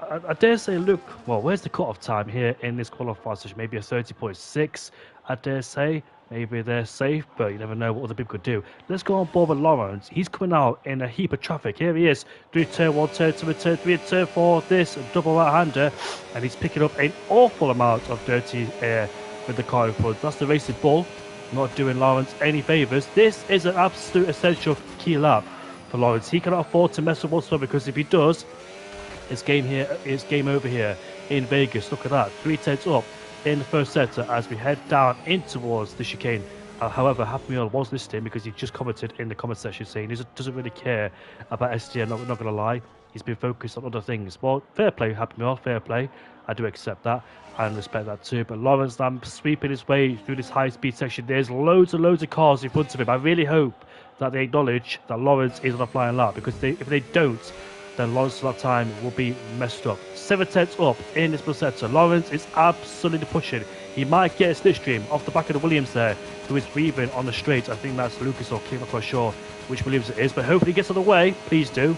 I dare say, look, well, where's the cut-off time here in this qualifier session? Maybe a 30.6, I dare say. Maybe they're safe, but you never know what other people could do. Let's go on board with Lawrence. He's coming out in a heap of traffic. Here he is. Through turn 1, turn 2, turn 3, turn 4. This double right-hander. And he's picking up an awful amount of dirty air with the car in front. That's the racing bull. Not doing Lawrence any favours. This is an absolute essential key lap for Lawrence. He cannot afford to mess up whatsoever, because if he does, it's game over here in Vegas. Look at that. 3/10 up in the first sector as we head down in towards the chicane. However, Happy Meal was listening, because he just commented in the comment section saying he doesn't really care about SDN. Not going to lie. He's been focused on other things. Well, fair play, Happy Meal, fair play. I do accept that and respect that too. But Lawrence now sweeping his way through this high-speed section. There's loads and loads of cars in front of him. I really hope that they acknowledge that Lawrence is on a flying lap, because if they don't, then Lawrence's lap time will be messed up. 7/10 up in this middle sector. Lawrence is absolutely pushing. He might get a slipstream off the back of the Williams there, who is breathing on the straight. I think that's Lucas or Kim, I'm not quite sure which Williams it is, but hopefully he gets out of the way. Please do.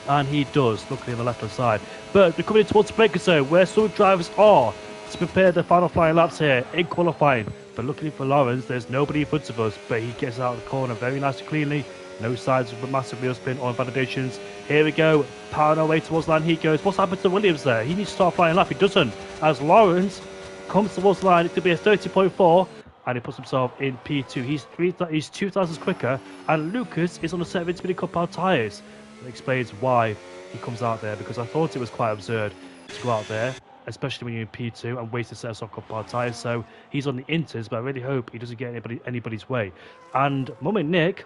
And he does, luckily on the left-hand side. But we're coming in towards the breaker zone, where some drivers are to prepare their final flying laps here in qualifying. But luckily for Lawrence, there's nobody in front of us, but he gets out of the corner very nice and cleanly. No signs of a massive wheel spin or invalidations. Here we go, powering our way towards line. He goes. What's happened to Williams there? He needs to start flying lap. He doesn't. As Lawrence comes towards the line, it could be a 30.4, and he puts himself in P2. He's 2 thousandths quicker, and Lucas is on a set of intermediate compound tyres. That explains why he comes out there, because I thought it was quite absurd to go out there, especially when you're in P2 and waste a set of soft compound tyres. So he's on the inters, but I really hope he doesn't get anybody's way. And Mummy Nick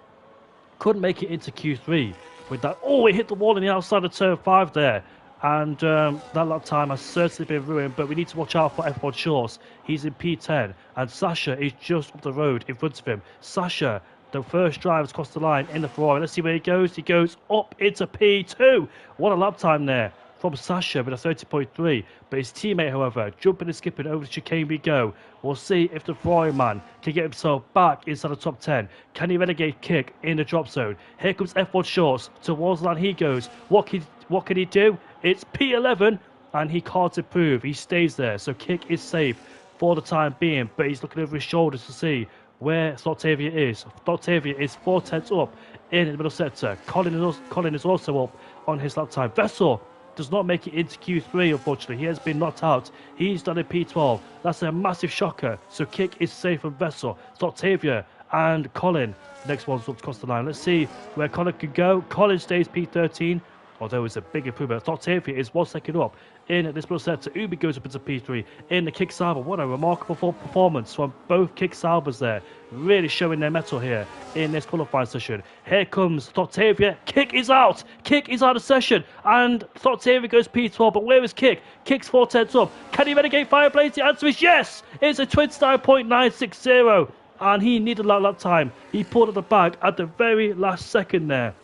couldn't make it into Q3 with that. Oh, it hit the wall on the outside of turn 5 there. And that lap time has certainly been ruined, but we need to watch out for F1 Shorts. He's in P10, and Sasha is just up the road in front of him. Sasha, the first driver across the line in the Ferrari. Let's see where he goes. He goes up into P2. What a lap time there from Sasha with a 30.3. But his teammate, however, jumping and skipping over the chicane we go. We'll see if the Ferrari man can get himself back inside the top 10. Can he renegade Kick in the drop zone? Here comes F1 Shorts. Towards the line he goes. What can he do? It's P11, and he can't improve. He stays there. So Kick is safe for the time being, but he's looking over his shoulders to see where Octavia is. Octavia is 4/10 up in the middle sector. Colin is also up on his lap time. Vessel does not make it into Q3, unfortunately. He has been knocked out. He's done a P12. That's a massive shocker. So Kick is safe from Vessel. It's Octavia and Colin. The next one's up across the line. Let's see where Colin can go. Colin stays P13, although it's a big improvement. Octavia is 1 second up in this middle sector. Ubi goes up into P3 in the Kick Sauber. What a remarkable performance from both Kick Saubers there. Really showing their mettle here in this qualifying session. Here comes Octavia. Kick is out. Kick is out of session. And Octavia goes P12. But where is Kick? Kick's 4/10 up. Can he renegade Fireblade? The answer is yes. It's a 29.960. And he needed that lap time. He pulled at the back at the very last second there.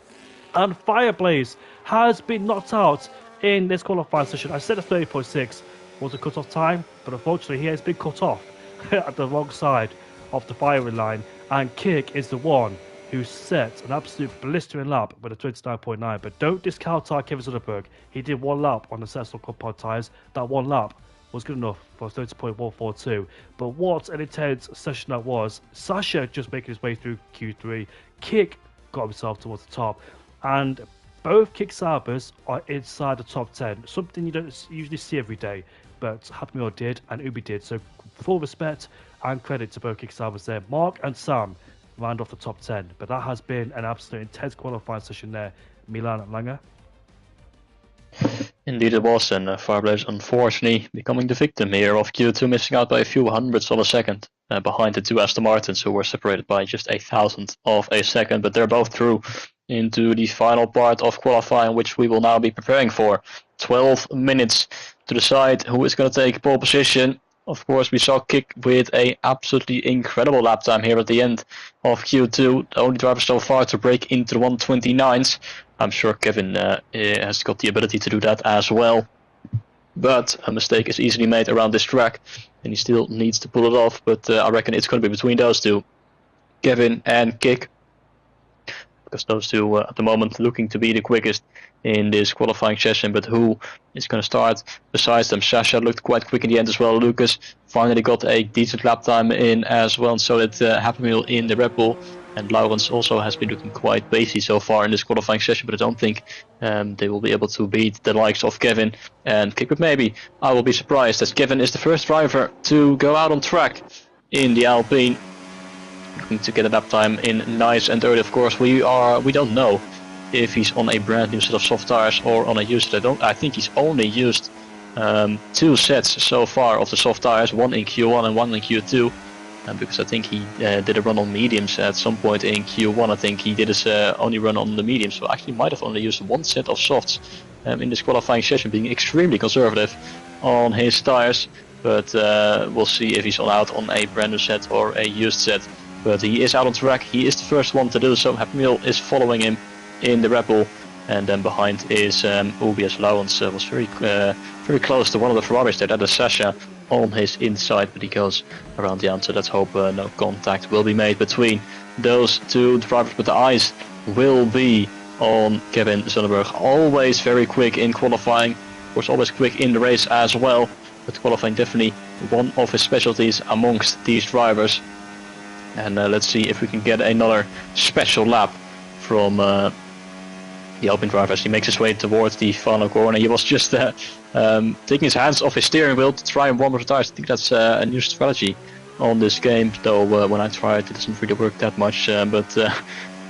And Fireblaze has been knocked out in this qualifying session. I said a 30.6 was the cut-off time, but unfortunately he has been cut off at the wrong side of the firing line, and Kick is the one who set an absolute blistering lap with a 29.9. But don't discount our Kevin Sutterberg. He did one lap on the Cessna compound tyres. That one lap was good enough for 30.142. But what an intense session that was. Sasha just making his way through Q3. Kick got himself towards the top, and both Kick Saubers are inside the top 10, something you don't usually see every day, but Happy Meal did and Ubi did, so full respect and credit to both Kick Saubers there. Mark and Sam round off the top 10, but that has been an absolute intense qualifying session there. Milan Langer. Indeed it was, and Fireblaze unfortunately becoming the victim here of Q2, missing out by a few hundredths of a second behind the two Aston Martins, who were separated by just a thousandth of a second, but they're both through into the final part of qualifying, which we will now be preparing for. 12 minutes to decide who is going to take pole position. Of course, we saw Kick with a absolutely incredible lap time here at the end of Q2. The only driver so far to break into the 129s. I'm sure Kevin has got the ability to do that as well. But a mistake is easily made around this track, and he still needs to pull it off. But I reckon it's going to be between those two, Kevin and Kick. because those two at the moment looking to be the quickest in this qualifying session. But who is going to start besides them? Sasha looked quite quick in the end as well. Lucas finally got a decent lap time in as well, and so did Happy Meal in the Red Bull. And Laurens also has been looking quite pacey so far in this qualifying session, but I don't think they will be able to beat the likes of Kevin and Kick. But maybe I will be surprised, as Kevin is the first driver to go out on track in the Alpine, looking to get a lap time in nice and early. Of course, we don't know if he's on a brand new set of soft tires or on a used. I think he's only used 2 sets so far of the soft tires, one in Q1 and one in Q2. Because I think he did a run on mediums at some point in Q1. I think he did his only run on the mediums, so actually might have only used 1 set of softs in this qualifying session, being extremely conservative on his tires. But we'll see if he's out on a brand new set or a used set. But he is out on track. He is the first one to do so. Happy Meal is following him in the Red Bull, and then behind is Ubias. Laurens was very close to one of the Ferraris there. That is Sasha on his inside, but he goes around the outside. Let's hope no contact will be made between those two drivers, but the eyes will be on Kevin Zonnebroek. Always very quick in qualifying, of course always quick in the race as well, but qualifying definitely one of his specialties amongst these drivers. And let's see if we can get another special lap from the Alpine driver as he makes his way towards the final corner. He was just taking his hands off his steering wheel to try and warm up the tires. I think that's a new strategy on this game, though when I tried it doesn't really work that much, but I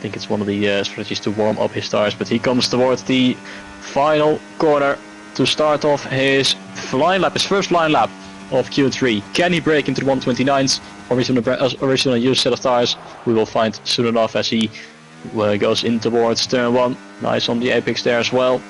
think it's one of the strategies to warm up his tires. But he comes towards the final corner to start off his line lap, his first line lap of Q3. Can he break into the 129s or is on a used set of tires? We will find soon enough as he goes in towards turn 1. Nice on the apex there as well.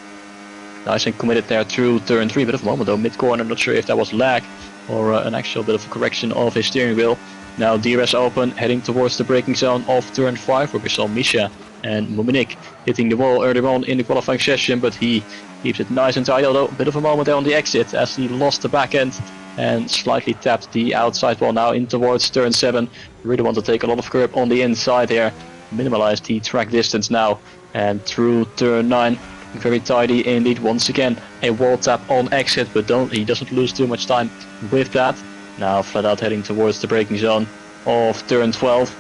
Nice and committed there through turn 3. Bit of a moment though, mid-corner. Not sure if that was lag or an actual bit of a correction of his steering wheel. Now DRS open, heading towards the braking zone of turn 5, where we saw Misha and Muminic hitting the wall earlier on in the qualifying session, but he keeps it nice and tight, although a bit of a moment there on the exit as he lost the back end and slightly tapped the outside wall. Now in towards turn 7. Really want to take a lot of curb on the inside here, minimize the track distance now, and through turn 9. Very tidy indeed. Once again a wall tap on exit, but he doesn't lose too much time with that. Now flat out heading towards the braking zone of turn 12.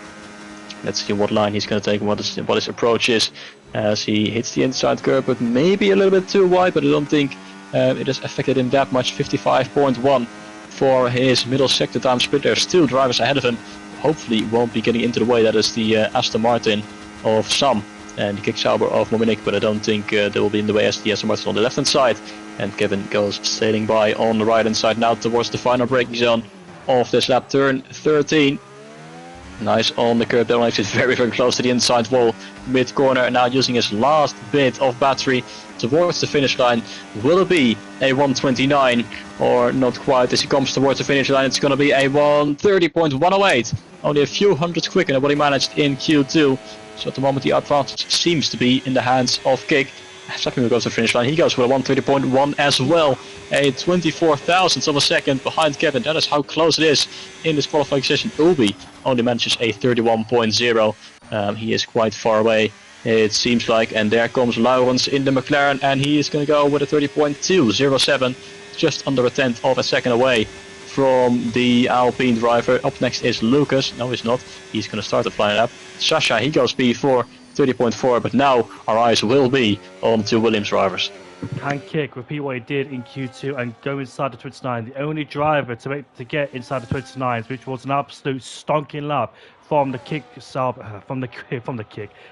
Let's see what line he's going to take, what his approach is as he hits the inside curve, but maybe a little bit too wide, but I don't think it has affected him that much. 55.1 for his middle sector time split. There's 2 drivers ahead of him. Hopefully won't be getting into the way. That is the Aston Martin of Sam and the Kick Sauber of Muminic, but I don't think they will be in the way as the Aston Martin on the left hand side. And Kevin goes sailing by on the right hand side now towards the final braking zone of this lap, turn 13. Nice on the curb there, actually very close to the inside wall, mid corner, now using his last bit of battery towards the finish line. Will it be a 129 or not quite? As he comes towards the finish line, it's going to be a 130.108, only a few hundreds quicker than what he managed in Q2. So at the moment the advantage seems to be in the hands of Kick. Second goes to the finish line, he goes with a 130.1 as well, a 24,000th of a second behind Kevin. That is how close it is in this qualifying session. Ubi only manages a 31.0. He is quite far away, it seems like, and there comes Laurens in the McLaren, and he is going to go with a 30.207, just under a tenth of a second away from the Alpine driver. Up next is Lucas. No, he's not. He's going to start the flying lap. Sasha, he goes P4, 30.4, but now our eyes will be on 2 Williams drivers. Can Kick repeat what he did in Q2 and go inside the 29? The only driver to get inside the 29s, which was an absolute stonking lap from the Kick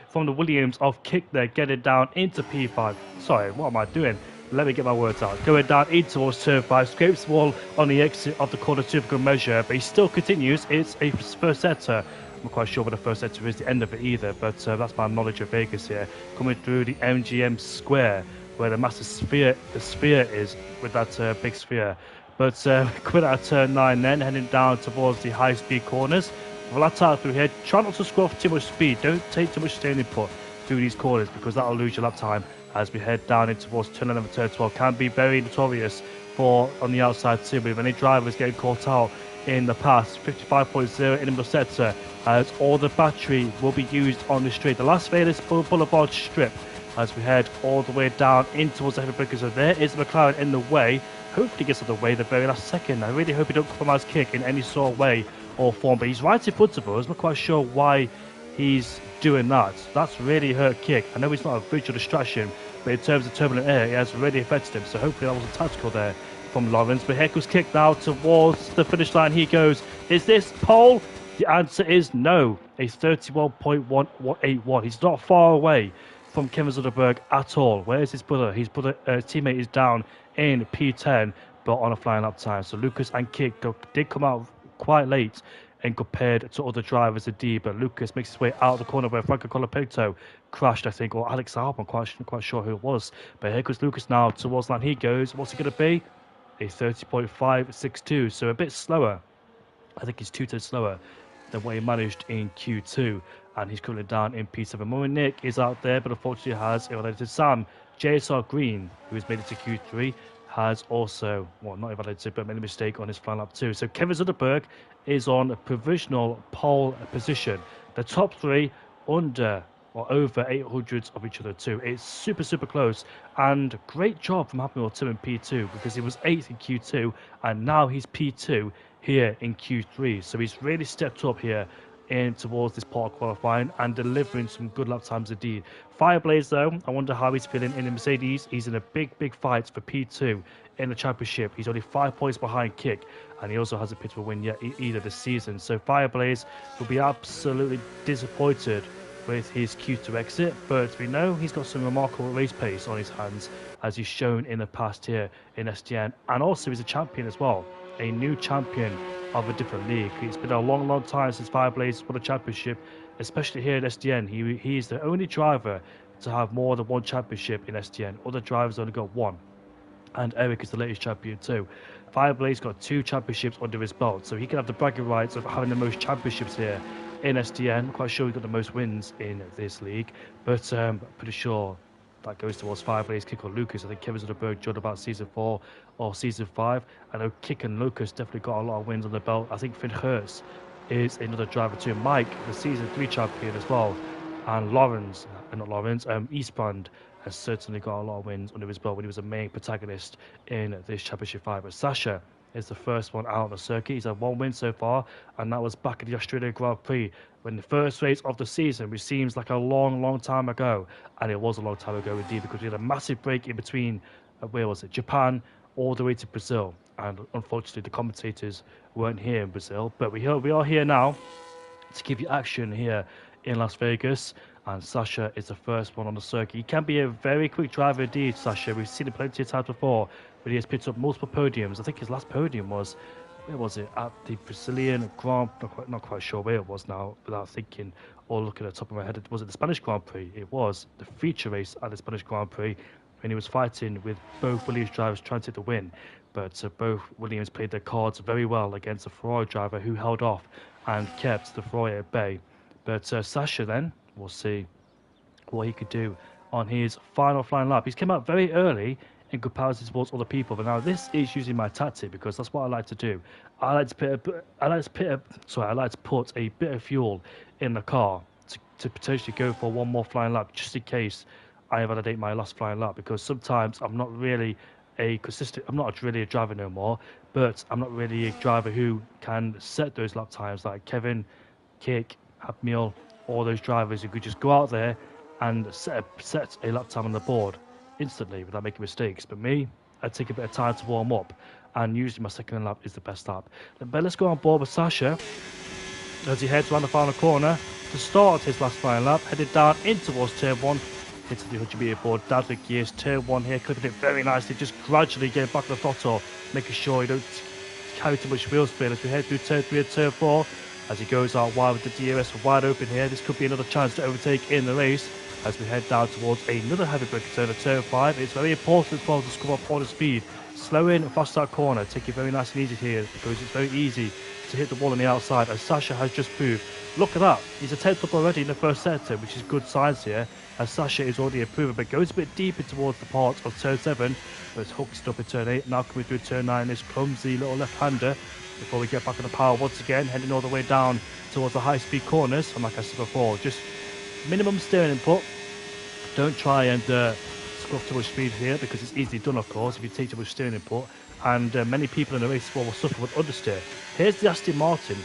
from the Williams of Kick there, getting down into P5. Sorry, what am I doing? Let me get my words out. Going down in towards turn 5, scrapes the wall on the exit of the corner to a good measure, but he still continues. It's a first sector. I'm not quite sure what the first sector is, the end of it either, but that's my knowledge of Vegas here. Coming through the MGM square, where the massive sphere is, with that big sphere. But quit out turn 9 then, heading down towards the high speed corners. Flat out through here, try not to screw off too much speed, don't take too much steering input through these corners, because that'll lose your lap time as we head down in towards turn 11, turn 12. Can be very notorious for on the outside too, but if any driver is getting caught out in the past. 55.0 in the sector, as all the battery will be used on the straight. The Las Vegas Boulevard strip, as we head all the way down in towards the heavy breakers. So there is McLaren in the way. Hopefully gets out of the way the very last second. I really hope he don't compromise kick in any sort of way or form, but he's right in front of us. I'm not quite sure why he's doing that. That's really hurt kick. I know he's not a visual distraction, but in terms of turbulent air, it has really affected him. So hopefully that wasn't tactical there from Lawrence. But here goes kick now towards the finish line. He goes. Is this pole? The answer is no. A 31.181. He's not far away from Kevin Zuckerberg at all. Where is his brother? His brother teammate is down in P10, but on a flying lap time. So Lucas and Kick did come out quite late and compared to other drivers indeed, but Lucas makes his way out of the corner where Franco Colapinto crashed, I think, or Alex Albon, I'm quite sure who it was. But here goes Lucas now towards line. He goes. What's it going to be? A 30.562, so a bit slower. I think he's 2 tenths slower than what he managed in Q2, and he's currently down in P7. Moment Nick is out there, but unfortunately has invalidated Sam. JSR Green, who has made it to Q3, has also, well, not invalidated, but made a mistake on his final lap too. So Kevin Zuckerberg is on a provisional pole position. The top three under or over 800 of each other too. It's super, super close, and great job from Happy Tim in P2, because he was 8th in Q2, and now he's P2 here in Q3. So he's really stepped up here in towards this part of qualifying and delivering some good lap times indeed. Fireblaze though, I wonder how he's feeling in the Mercedes. He's in a big fight for P2 in the championship. He's only 5 points behind Kick, and he also hasn't picked up a win yet either this season. So Fireblaze will be absolutely disappointed with his Q2 exit, but we know he's got some remarkable race pace on his hands, as he's shown in the past here in SDN, and also he's a champion as well, a new champion of a different league. It's been a long time since Fireblaze won a championship, especially here in SDN. He is the only driver to have more than one championship in SDN. Other drivers only got one, and Eric is the latest champion too. Fireblaze got 2 championships under his belt, so he can have the bragging rights of having the most championships here in SDN. I'm quite sure he got the most wins in this league, but pretty sure that goes towards Fireblaze, Kick, or Lucas. I think Kevin Zuckerberg judged about season 4 or season 5. I know Kick and Lucas definitely got a lot of wins on the belt. I think Finn Hurst is another driver too. Mike, the season 3 champion as well, and Eastbrand has certainly got a lot of wins under his belt when he was a main protagonist in this championship 5. But Sasha is the first one out on the circuit. He's had 1 win so far, and that was back at the Australian Grand Prix when the first race of the season, which seems like a long time ago, and it was a long time ago indeed, because we had a massive break in between, where was it, Japan all the way to Brazil, and unfortunately the commentators weren't here in Brazil, but we are here now to give you action here in Las Vegas. And Sasha is the first one on the circuit. He can be a very quick driver indeed, Sasha. We've seen it plenty of times before, but he has picked up multiple podiums. I think his last podium was, where was it? At the Brazilian Grand Prix. Not quite sure where it was now, without thinking or looking at the top of my head. Was it the Spanish Grand Prix? It was the feature race at the Spanish Grand Prix, when he was fighting with both Williams drivers trying to take the win. But both Williams played their cards very well against the Ferrari driver, who held off and kept the Ferrari at bay. But Sasha then, we'll see what he could do on his final flying lap. He's come out very early in comparison towards other people, but now this is usually my tactic, because that's what I like to do. I like to put a bit of fuel in the car to potentially go for one more flying lap, just in case I validate my last flying lap, because sometimes I'm not really I'm not really a driver no more, but I'm not really a driver who can set those lap times like Kevin, Kick, Abmiel, all those drivers who could just go out there and set a lap time on the board instantly without making mistakes. But me, I take a bit of time to warm up, and usually my second lap is the best lap. But let's go on board with Sasha as he heads around the final corner to start his last flying lap, headed down in towards turn 1, into the 100 metre board, down to the gears, turn 1 here, clipping it very nicely, just gradually getting back to the throttle, making sure you don't carry too much wheel spin as we head through turn 3 and turn 4. As he goes out wide with the DRS wide open here, this could be another chance to overtake in the race as we head down towards another heavy breaker turn at turn 5. It's very important as well to come up on the speed. Slow in and fast start corner, take it very nice and easy here, because it's very easy to hit the wall on the outside, as Sasha has just proved look at that. He's a 10th up already in the first sector, which is good signs here. As Sasha is already improving, but goes a bit deeper towards the part of turn 7. But it's hooked up in turn 8. Now coming through turn 9, this clumsy little left-hander. Before we get back on the power once again, heading all the way down towards the high-speed corners. And like I said before, just minimum steering input. Don't try and scruff too much speed here, because it's easily done, of course, if you take too much steering input. And many people in the race will suffer with understeer. Here's the Aston Martin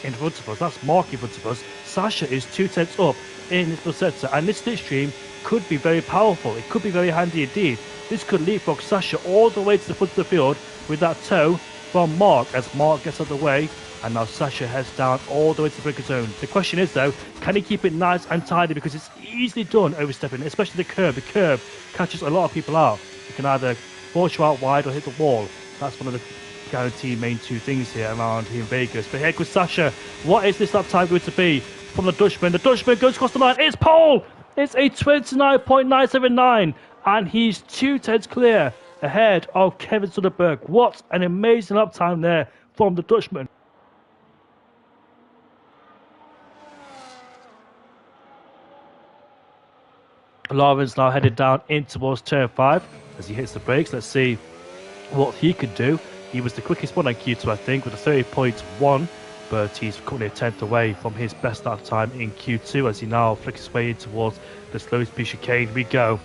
in front of us. That's Mark in front of us. Sasha is 2/10 up in this first sector, and this slipstream could be very powerful. It could be very handy indeed. This could leapfrog Sasha all the way to the front of the field with that toe from Mark, as Mark gets out of the way, and now Sasha heads down all the way to the breaker zone. The question is, though, can he keep it nice and tidy, because it's easily done overstepping, especially the curb. The curb catches a lot of people out. You can either force you out wide or hit the wall. That's one of the guaranteed main two things here around here in Vegas. But here goes Sasha. What is this lap time going to be from the Dutchman? The Dutchman goes across the line. It's pole! It's a 29.979, and he's 2/10 clear ahead of Kevin Soderberg. What an amazing lap time there from the Dutchman. Lawrence now headed down in towards turn 5 as he hits the brakes. Let's see what he could do. He was the quickest one on Q2, I think, with a 30.1, but he's currently a 10th away from his best lap time in Q2 as he now flicks his way in towards the slow speed chicane. We go.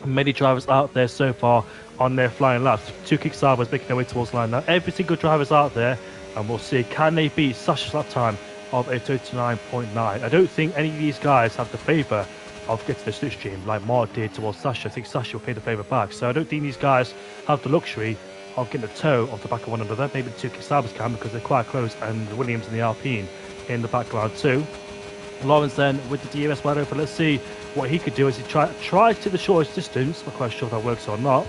Many drivers out there so far on their flying laps. 2 kickstarters making their way towards the line now. Every single driver's out there, and we'll see, can they beat Sasha's lap time of a 39.9. I don't think any of these guys have the favour of getting the slipstream like Mark did towards Sasha. I think Sasha will pay the favour back. So I don't think these guys have the luxury of getting the toe off the back of one another. Maybe the 2 kickstarters can, because they're quite close, and the Williams and the Alpine in the background too. Lawrence then with the DRS wide open. Let's see what he could do as he tries to the shortest distance. Not quite sure if that works or not.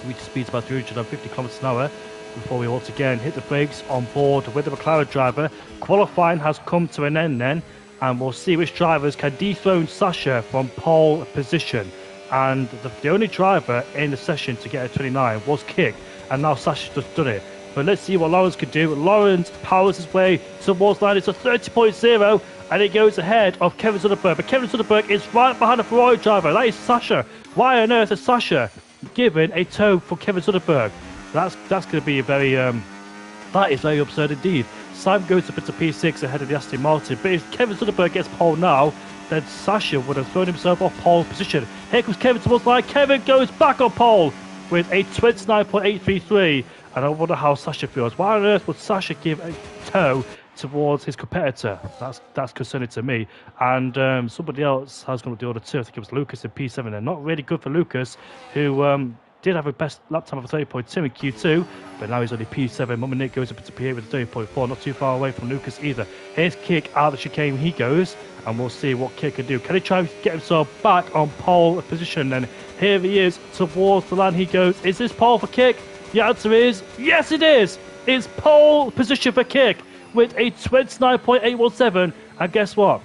Reach speeds about 350 kilometers an hour before we once again hit the brakes on board with the McLaren driver. Qualifying has come to an end then, and we'll see which drivers can dethrone Sasha from pole position. And the only driver in the session to get a 29 was Kick, and now Sasha just done it. But let's see what Lawrence could do. Lawrence powers his way towards line. It's a 30.0, and it goes ahead of Kevin Soderberg. But Kevin Soderberg is right behind the Ferrari driver. That is Sasha. Why on earth is Sasha given a toe for Kevin Soderberg? That's going to be a very that is very absurd indeed. Simon goes up into P6 ahead of the Aston Martin. But if Kevin Soderberg gets pole now, then Sasha would have thrown himself off pole position. Here comes Kevin towards the line. Kevin goes back on pole with a 29.833. And I wonder how Sasha feels. Why on earth would Sasha give a toe towards his competitor? That's concerning to me. And somebody else has gone with the order too. I think it was Lucas in P7. They're not really good for Lucas, who did have a best lap time of 30.2 in Q2, but now he's only P7. Mummy Nick goes up into P8 with a 30.4, not too far away from Lucas either. Here's Kick out of the chicane. He goes, and we'll see what Kick can do. Can he try and get himself back on pole position? And here he is towards the line. He goes. Is this pole for Kick? The answer is yes, it is. It's pole position for Kick with a 29.817. And guess what?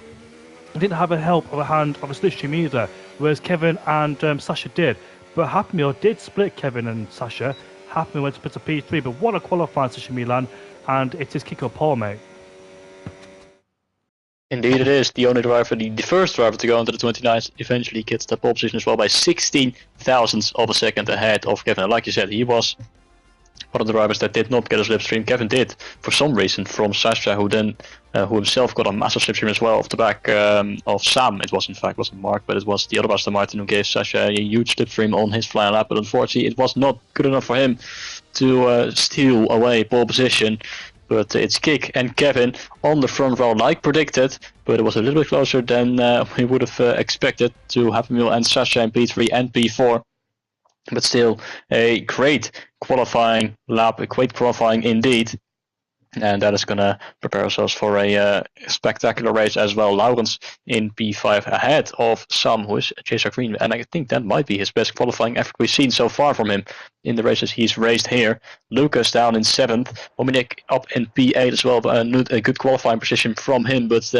He didn't have a help of a hand of a slipstream either, whereas Kevin and Sasha did. But Happy Meal did split Kevin and Sasha. Happy Meal went to put a P3, but what a qualifying session, Milan. And it is Kick or pole, mate. Indeed it is. The only driver, the first driver to go into the 29th, eventually gets the pole position as well by 16 thousandths of a second ahead of Kevin. And like you said, he was one of the drivers that did not get a slipstream. Kevin did, for some reason, from Sasha, who then, who himself got a massive slipstream as well off the back of Sam. It was, in fact, wasn't Mark, but it was the other Aston Martin who gave Sasha a huge slipstream on his flying lap. But unfortunately, it was not good enough for him to steal away pole position. But it's Kick and Kevin on the front row like predicted, but it was a little bit closer than we would have expected to have Emil and Sasha in P3 and P4. But still, a great qualifying lap, a great qualifying indeed. And that is going to prepare ourselves for a spectacular race as well. Laurens in P5 ahead of Sam, who is Jason Green. And I think that might be his best qualifying effort we've seen so far from him in the races he's raced here. Lucas down in 7th. Dominic up in P8 as well. A good qualifying position from him. But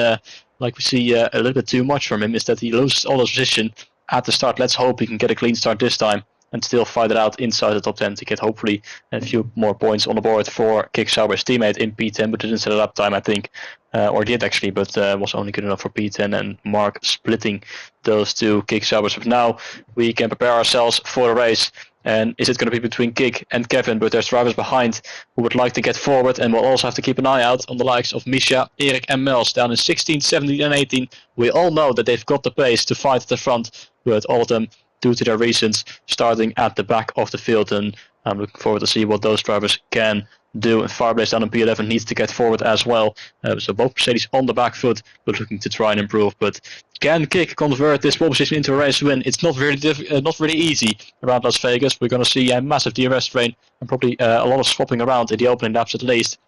like we see a little bit too much from him is that he loses all his position at the start. Let's hope he can get a clean start this time and still fight it out inside the top 10 to get hopefully a few more points on the board for Kick Sauber's teammate in P10, but didn't set it up time, I think, or did actually, but was only good enough for P10 and Mark splitting those two Kick Saubers. But now we can prepare ourselves for the race. And is it going to be between Kick and Kevin? But there's drivers behind who would like to get forward, and we'll also have to keep an eye out on the likes of Misha, Erik and Mels down in 16, 17 and 18. We all know that they've got the pace to fight at the front, but all of them, due to their reasons, starting at the back of the field. And I'm looking forward to see what those drivers can do. And Fireblaze down in P11 needs to get forward as well. So both Mercedes on the back foot, but looking to try and improve. But can Kick convert this pole position into a race win? It's not really easy around Las Vegas. We're going to see a massive DRS train and probably a lot of swapping around in the opening laps at least.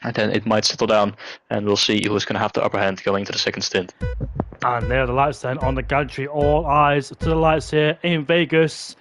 And then it might settle down, and we'll see who's going to have the upper hand going into the second stint. And there are the lights then on the gantry. All eyes to the lights here in Vegas.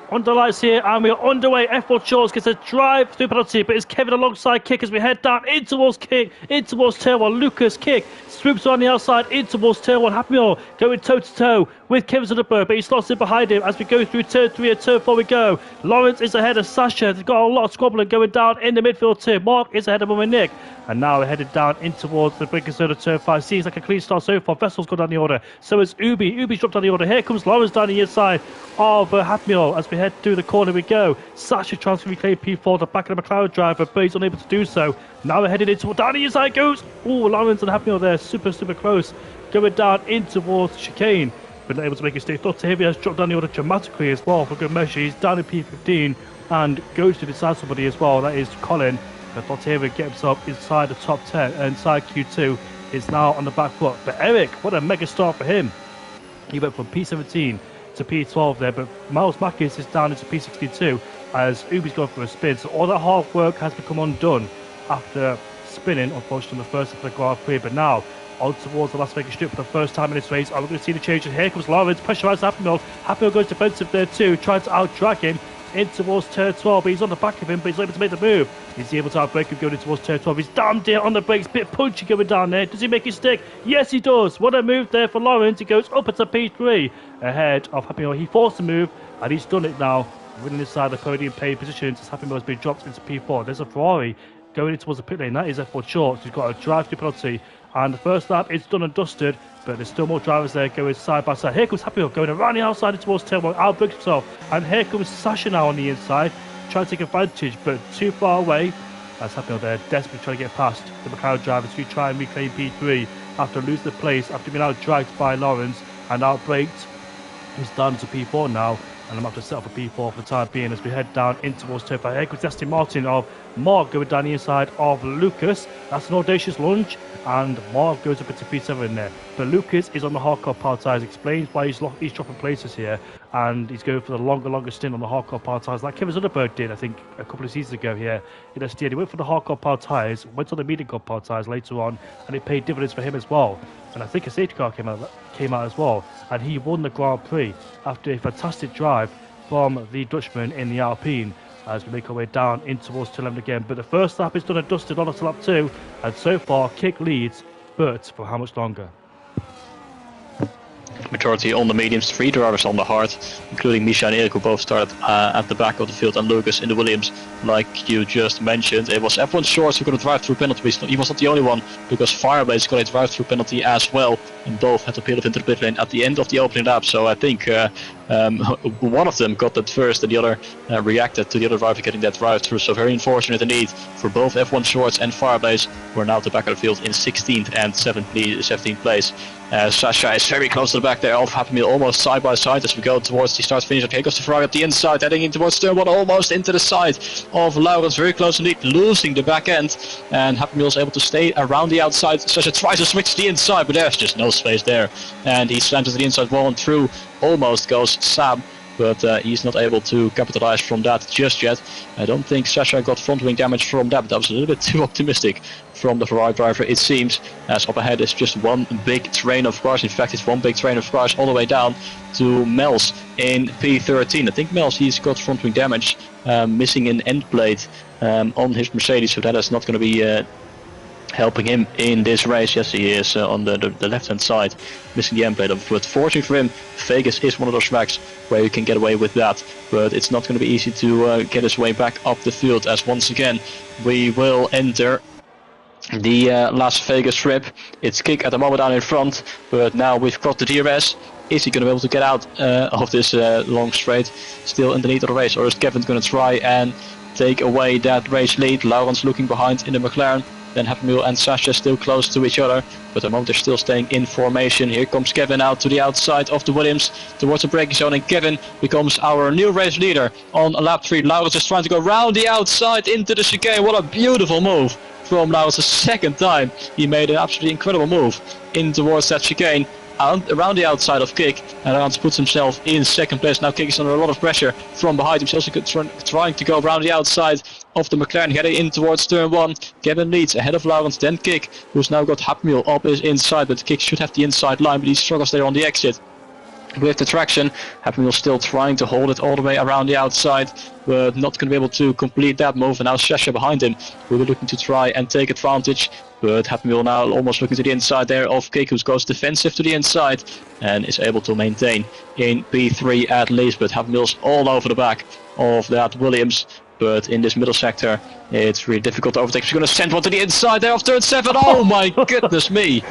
On the lights here, and we're underway. F1 Shorts gets a drive through penalty, but it's Kevin alongside Kick as we head down in towards Kick, in towards turn 1. Lucas Kick swoops on the outside in towards turn 1. Happy Meal going toe to toe with Kevin Zuckerberg, but he slots in behind him as we go through turn 3 and turn 4 we go. Lawrence is ahead of Sasha. They've got a lot of squabbling going down in the midfield too. Mark is ahead of him and Nick. And now we're headed down in towards the braking zone of turn 5. Seems like a clean start so far. Vessel's gone down the order. So is Ubi. Ubi's dropped down the order. Here comes Lawrence down the inside of Happy Meal as we head through the corner we go. Sasha tries to reclaim P4, the back of the McLaren driver, but he's unable to do so. Now we're headed into down the inside goes. Oh, Lawrence and Happy Meal there, super close. Going down in towards chicane, but not able to make a stay. Thought Heavy has dropped down the order dramatically as well for good measure. He's down in P15 and goes to decide somebody as well. That is Colin. But Thought Heavy gets up inside the top 10 and inside Q2 is now on the back foot. But Eric, what a mega start for him. He went from P17 to P12 there, but Miles Mackis is down into P62 as Ubi's going for a spin. So all that hard work has become undone after spinning, unfortunately, on the first of the Grand Prix. But now on towards the Las Vegas Strip for the first time in this race. I'm going to see the change, and here comes Lawrence, pressurised Happy Meal. Happy Meal goes defensive there too, trying to out-drag him in towards turn 12, but he's on the back of him, but he's able to make the move. Is he able to outbrake him going in towards turn 12? He's damn dear on the brakes, bit punchy going down there. Does he make it stick? Yes, he does. What a move there for Lawrence. He goes up into P3 ahead of Happy Meal. He forced the move, and he's done it now, winning inside the podium paid positions as Happy Meal has been dropped into P4. There's a Ferrari going in towards the pit lane. That is F1 Shorts. He's got a drive-through penalty, and the first lap is done and dusted, but there's still more drivers there going side by side. Here comes Happy Meal going around the outside and towards turn 1, outbreaks himself, and here comes Sasha now on the inside, trying to take advantage, but too far away. As Happy Meal there, desperately trying to get past the McLaren drivers who try and reclaim P3 after losing the place, after being out-dragged by Lawrence and outbraked. He's down to P4 now, and I'm going to have to set up a P4 for the time being as we head down in towards turn 5. Here comes Aston Martin of Mark going down the inside of Lucas. That's an audacious lunge, and Mark goes up into P7 there. But Lucas is on the hardcore power tyres, explains why he's dropping places here, and he's going for the longer stint on the hardcore power tyres like Kevin Zuckerberg did, I think, a couple of seasons ago here in SDN. He went for the hardcore power tyres, went on the medium core power tyres later on, and it paid dividends for him as well. And I think a safety car came out as well, and he won the Grand Prix after a fantastic drive from the Dutchman in the Alpine as we make our way down in towards turn 11 again. But the first lap is done and dusted on to lap 2, and so far Kick leads, but for how much longer? Majority on the mediums, 3 drivers on the hard, including Misha and Erik, who both started at the back of the field, and Lucas in the Williams, like you just mentioned. It was F1 Shorts who got a drive-through penalty. He was not the only one, because Fireblaze got a drive-through penalty as well, and both had to peel it into the pit lane at the end of the opening lap. So I think one of them got that first, and the other reacted to the other driver getting that drive-through. So very unfortunate indeed for both F1 Shorts and Fireblaze, who are now at the back of the field in 16th and 17th place. Sasha is very close to the back there of Happy Meal, almost side by side as we go towards the start finish. Here goes the Ferrari at the inside, heading in towards turn 1, almost into the side of Lawrence, very close indeed, losing the back end, and Happy Meal is able to stay around the outside. Sasha tries to switch to the inside, but there's just no space there, and he slams to the inside wall and through. Almost goes Sam, but he's not able to capitalize from that just yet. I don't think Sasha got front wing damage from that, but that was a little bit too optimistic from the Ferrari driver, it seems, as up ahead is just one big train of cars. In fact, it's one big train of cars all the way down to Mels in P13. I think Mels, he's got front wing damage, missing an end plate on his Mercedes, so that is not going to be helping him in this race. Yes, he is on the left-hand side, missing the end plate. But fortunately for him, Vegas is one of those tracks where you can get away with that. But it's not going to be easy to get his way back up the field, as once again we will enter the Las Vegas strip. It's Kick at the moment down in front, but now we've got the DRS. Is he going to be able to get out of this long straight, still in the lead of the race, or is Kevin going to try and take away that race lead? Laurens looking behind in the McLaren. Then Happemule and Sasha still close to each other, but at the moment they're still staying in formation. Here comes Kevin out to the outside of the Williams towards the braking zone, and Kevin becomes our new race leader on lap 3. Laurens is trying to go round the outside into the chicane. What a beautiful move from Laurens. The second time he made an absolutely incredible move in towards that chicane. Around the outside of Kick, and Laurens puts himself in second place. Now Kick is under a lot of pressure from behind him. He's also trying to go around the outside of the McLaren, heading in towards turn 1. Kevin leads ahead of Laurens, then Kick, who's now got Happemule up his inside, but Kick should have the inside line, but he struggles there on the exit with the traction. Happemule still trying to hold it all the way around the outside, but not going to be able to complete that move. And now Sasha behind him, who will be looking to try and take advantage, but Happemule now almost looking to the inside there of Kick, who goes defensive to the inside and is able to maintain in P3 at least. But Happemule's all over the back of that Williams, but in this middle sector it's really difficult to overtake. She's going to send one to the inside there of turn 7. Oh my goodness me.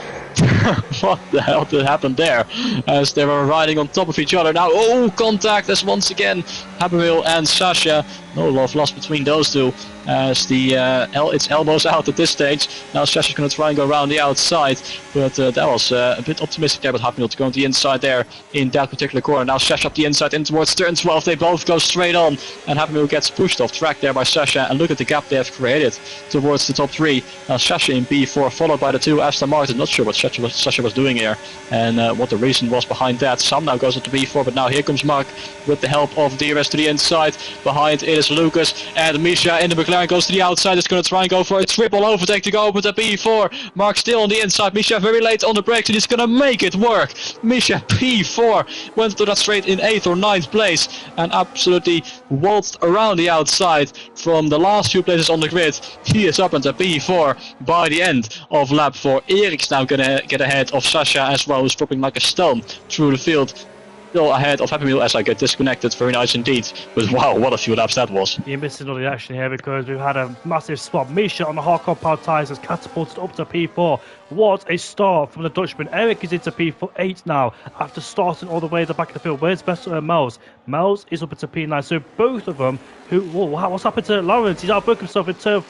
What the hell did happen there, as they were riding on top of each other. Now, oh, contact as once again Happemule and Sasha. No love lost between those two, as it's elbows out at this stage. Now Sasha's going to try and go around the outside, but that was a bit optimistic there, but Happemule to go on the inside there in that particular corner. Now Sasha up the inside in towards turn 12. They both go straight on, and Happemule gets pushed off track there by Sasha, and look at the gap they have created towards the top 3. Now Sasha in P4, followed by the 2 Aston Martin. Not sure what Sasha was doing here and what the reason was behind that. Sam now goes up to B4, but now here comes Mark with the help of DRS to the inside. Behind it is Lucas, and Misha in the McLaren goes to the outside. It's going to try and go for a triple overtake to go over to P4. Mark still on the inside. Misha very late on the brakes, and he's going to make it work. Misha P4 went to that straight in 8th or 9th place and absolutely waltzed around the outside from the last few places on the grid. He is up into P4 by the end of lap 4. Erik's now going to get ahead of Sasha as well, who's dropping like a stone through the field. Still ahead of Happemule as I get disconnected. Very nice indeed. But wow, what a few laps that was. You're missing all the action here because we've had a massive swap. Misha on the hardcore power tyres has catapulted up to P4. What a start from the Dutchman. Erik is into P8 now after starting all the way at the back of the field. Where's best Mels? Mels is up into P9. So both of them, what's happened to Laurens? He's outbooked himself in turn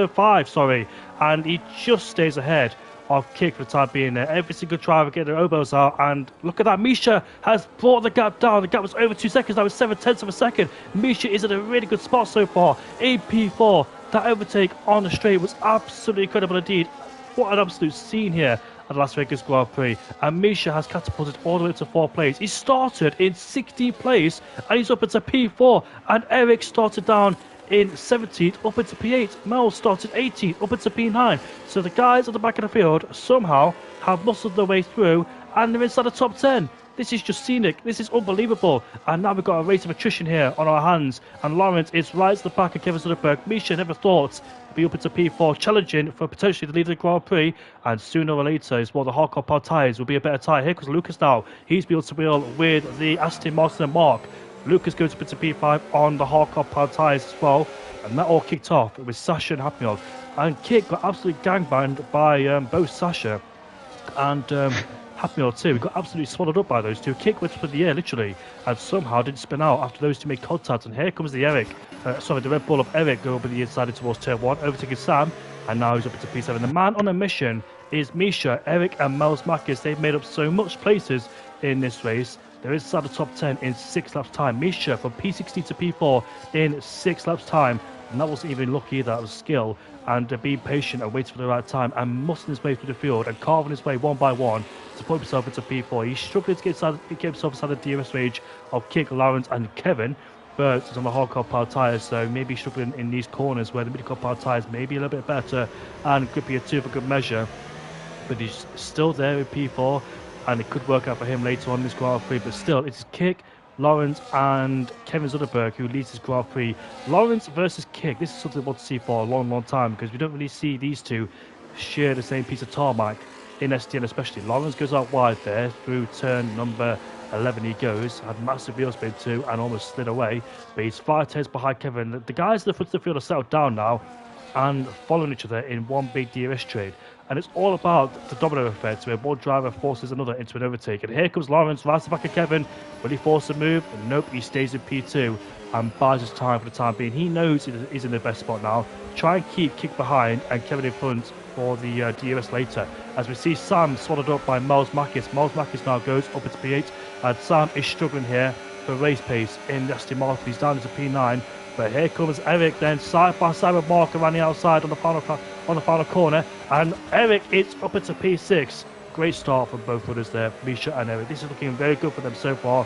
5, sorry. And he just stays ahead of Kick for the time being there. Every single driver getting their elbows out, and look at that. Misha has brought the gap down. The gap was over 2 seconds. Now it's 7/10 of a second. Misha is in a really good spot so far. In P4, that overtake on the straight was absolutely incredible indeed. What an absolute scene here at Las Vegas Grand Prix. And Misha has catapulted all the way up to 4th place. He started in 16th place and he's up into P4. And Erik started down in 17th, up into P8. Mel started 18th, up into P9. So the guys at the back of the field somehow have muscled their way through, and they're inside the top 10. This is just scenic. This is unbelievable. And now we've got a race of attrition here on our hands. And Laurens is right at the back of Kevin Sonnenberg. Misha never thought to be up into P4, challenging for potentially the lead of the Grand Prix. And sooner or later is what the hardcore power tyres will be a better tyre. Here comes Lucas now. He's been able to wheel with the Aston Martin and Mark. Lucas goes up into P5 on the hardcore power tyres as well. And that all kicked off with Sasha and Happemule. And Kick got absolutely gangbanged by both Sasha and Happemule too. We got absolutely swallowed up by those two. Kick went up in the air literally and somehow didn't spin out after those two made contact. And here comes the the Red Bull of Erik go over the inside towards turn 1, overtaking Sam. And now he's up into P7. The man on a mission is Misha. Erik and Mels Makis, they've made up so much places in this race. They're inside the top 10 in 6 laps time. Misha from P16 to P4 in 6 laps time. And that wasn't even luck either, that was skill. And being patient and waiting for the right time and muscling his way through the field and carving his way one by one to put himself into P4. He's struggling to get himself inside the DRS range of Kick, Laurens and Kevin. But he's on the hardcore power tyres, so maybe struggling in these corners where the mid-core power tyres may be a little bit better and could be a 2 for good measure. But he's still there in P4. And it could work out for him later on in this Grand Prix. But still, it's Kick, Laurens and Kevin Sonnenberg who leads this Grand Prix. Laurens versus Kick. This is something I want to see for a long, long time because we don't really see these two share the same piece of tarmac in SDN especially. Lawrence goes out wide there through turn number 11 he goes, had massive wheel spin too and almost slid away, but he's 5 tenths behind Kevin. The guys at the front of the field are settled down now and following each other in one big DRS trade. And it's all about the domino effect where one driver forces another into an overtake. And here comes Lawrence, right at the back of Kevin. Will he force a move? Nope, he stays in P2 and buys his time for the time being. He knows he's in the best spot now. Try and keep kick behind and Kevin in front for the DRS later. As we see Sam swallowed up by Miles Mackis. Miles Mackis now goes up into P8 and Sam is struggling here for race pace in the Aston Martin. He's down into P9. But here comes Eric then side by side with Mark around the outside on the final corner, and Eric it's up into P6. Great start from both runners there, Misha and Eric. This is looking very good for them so far,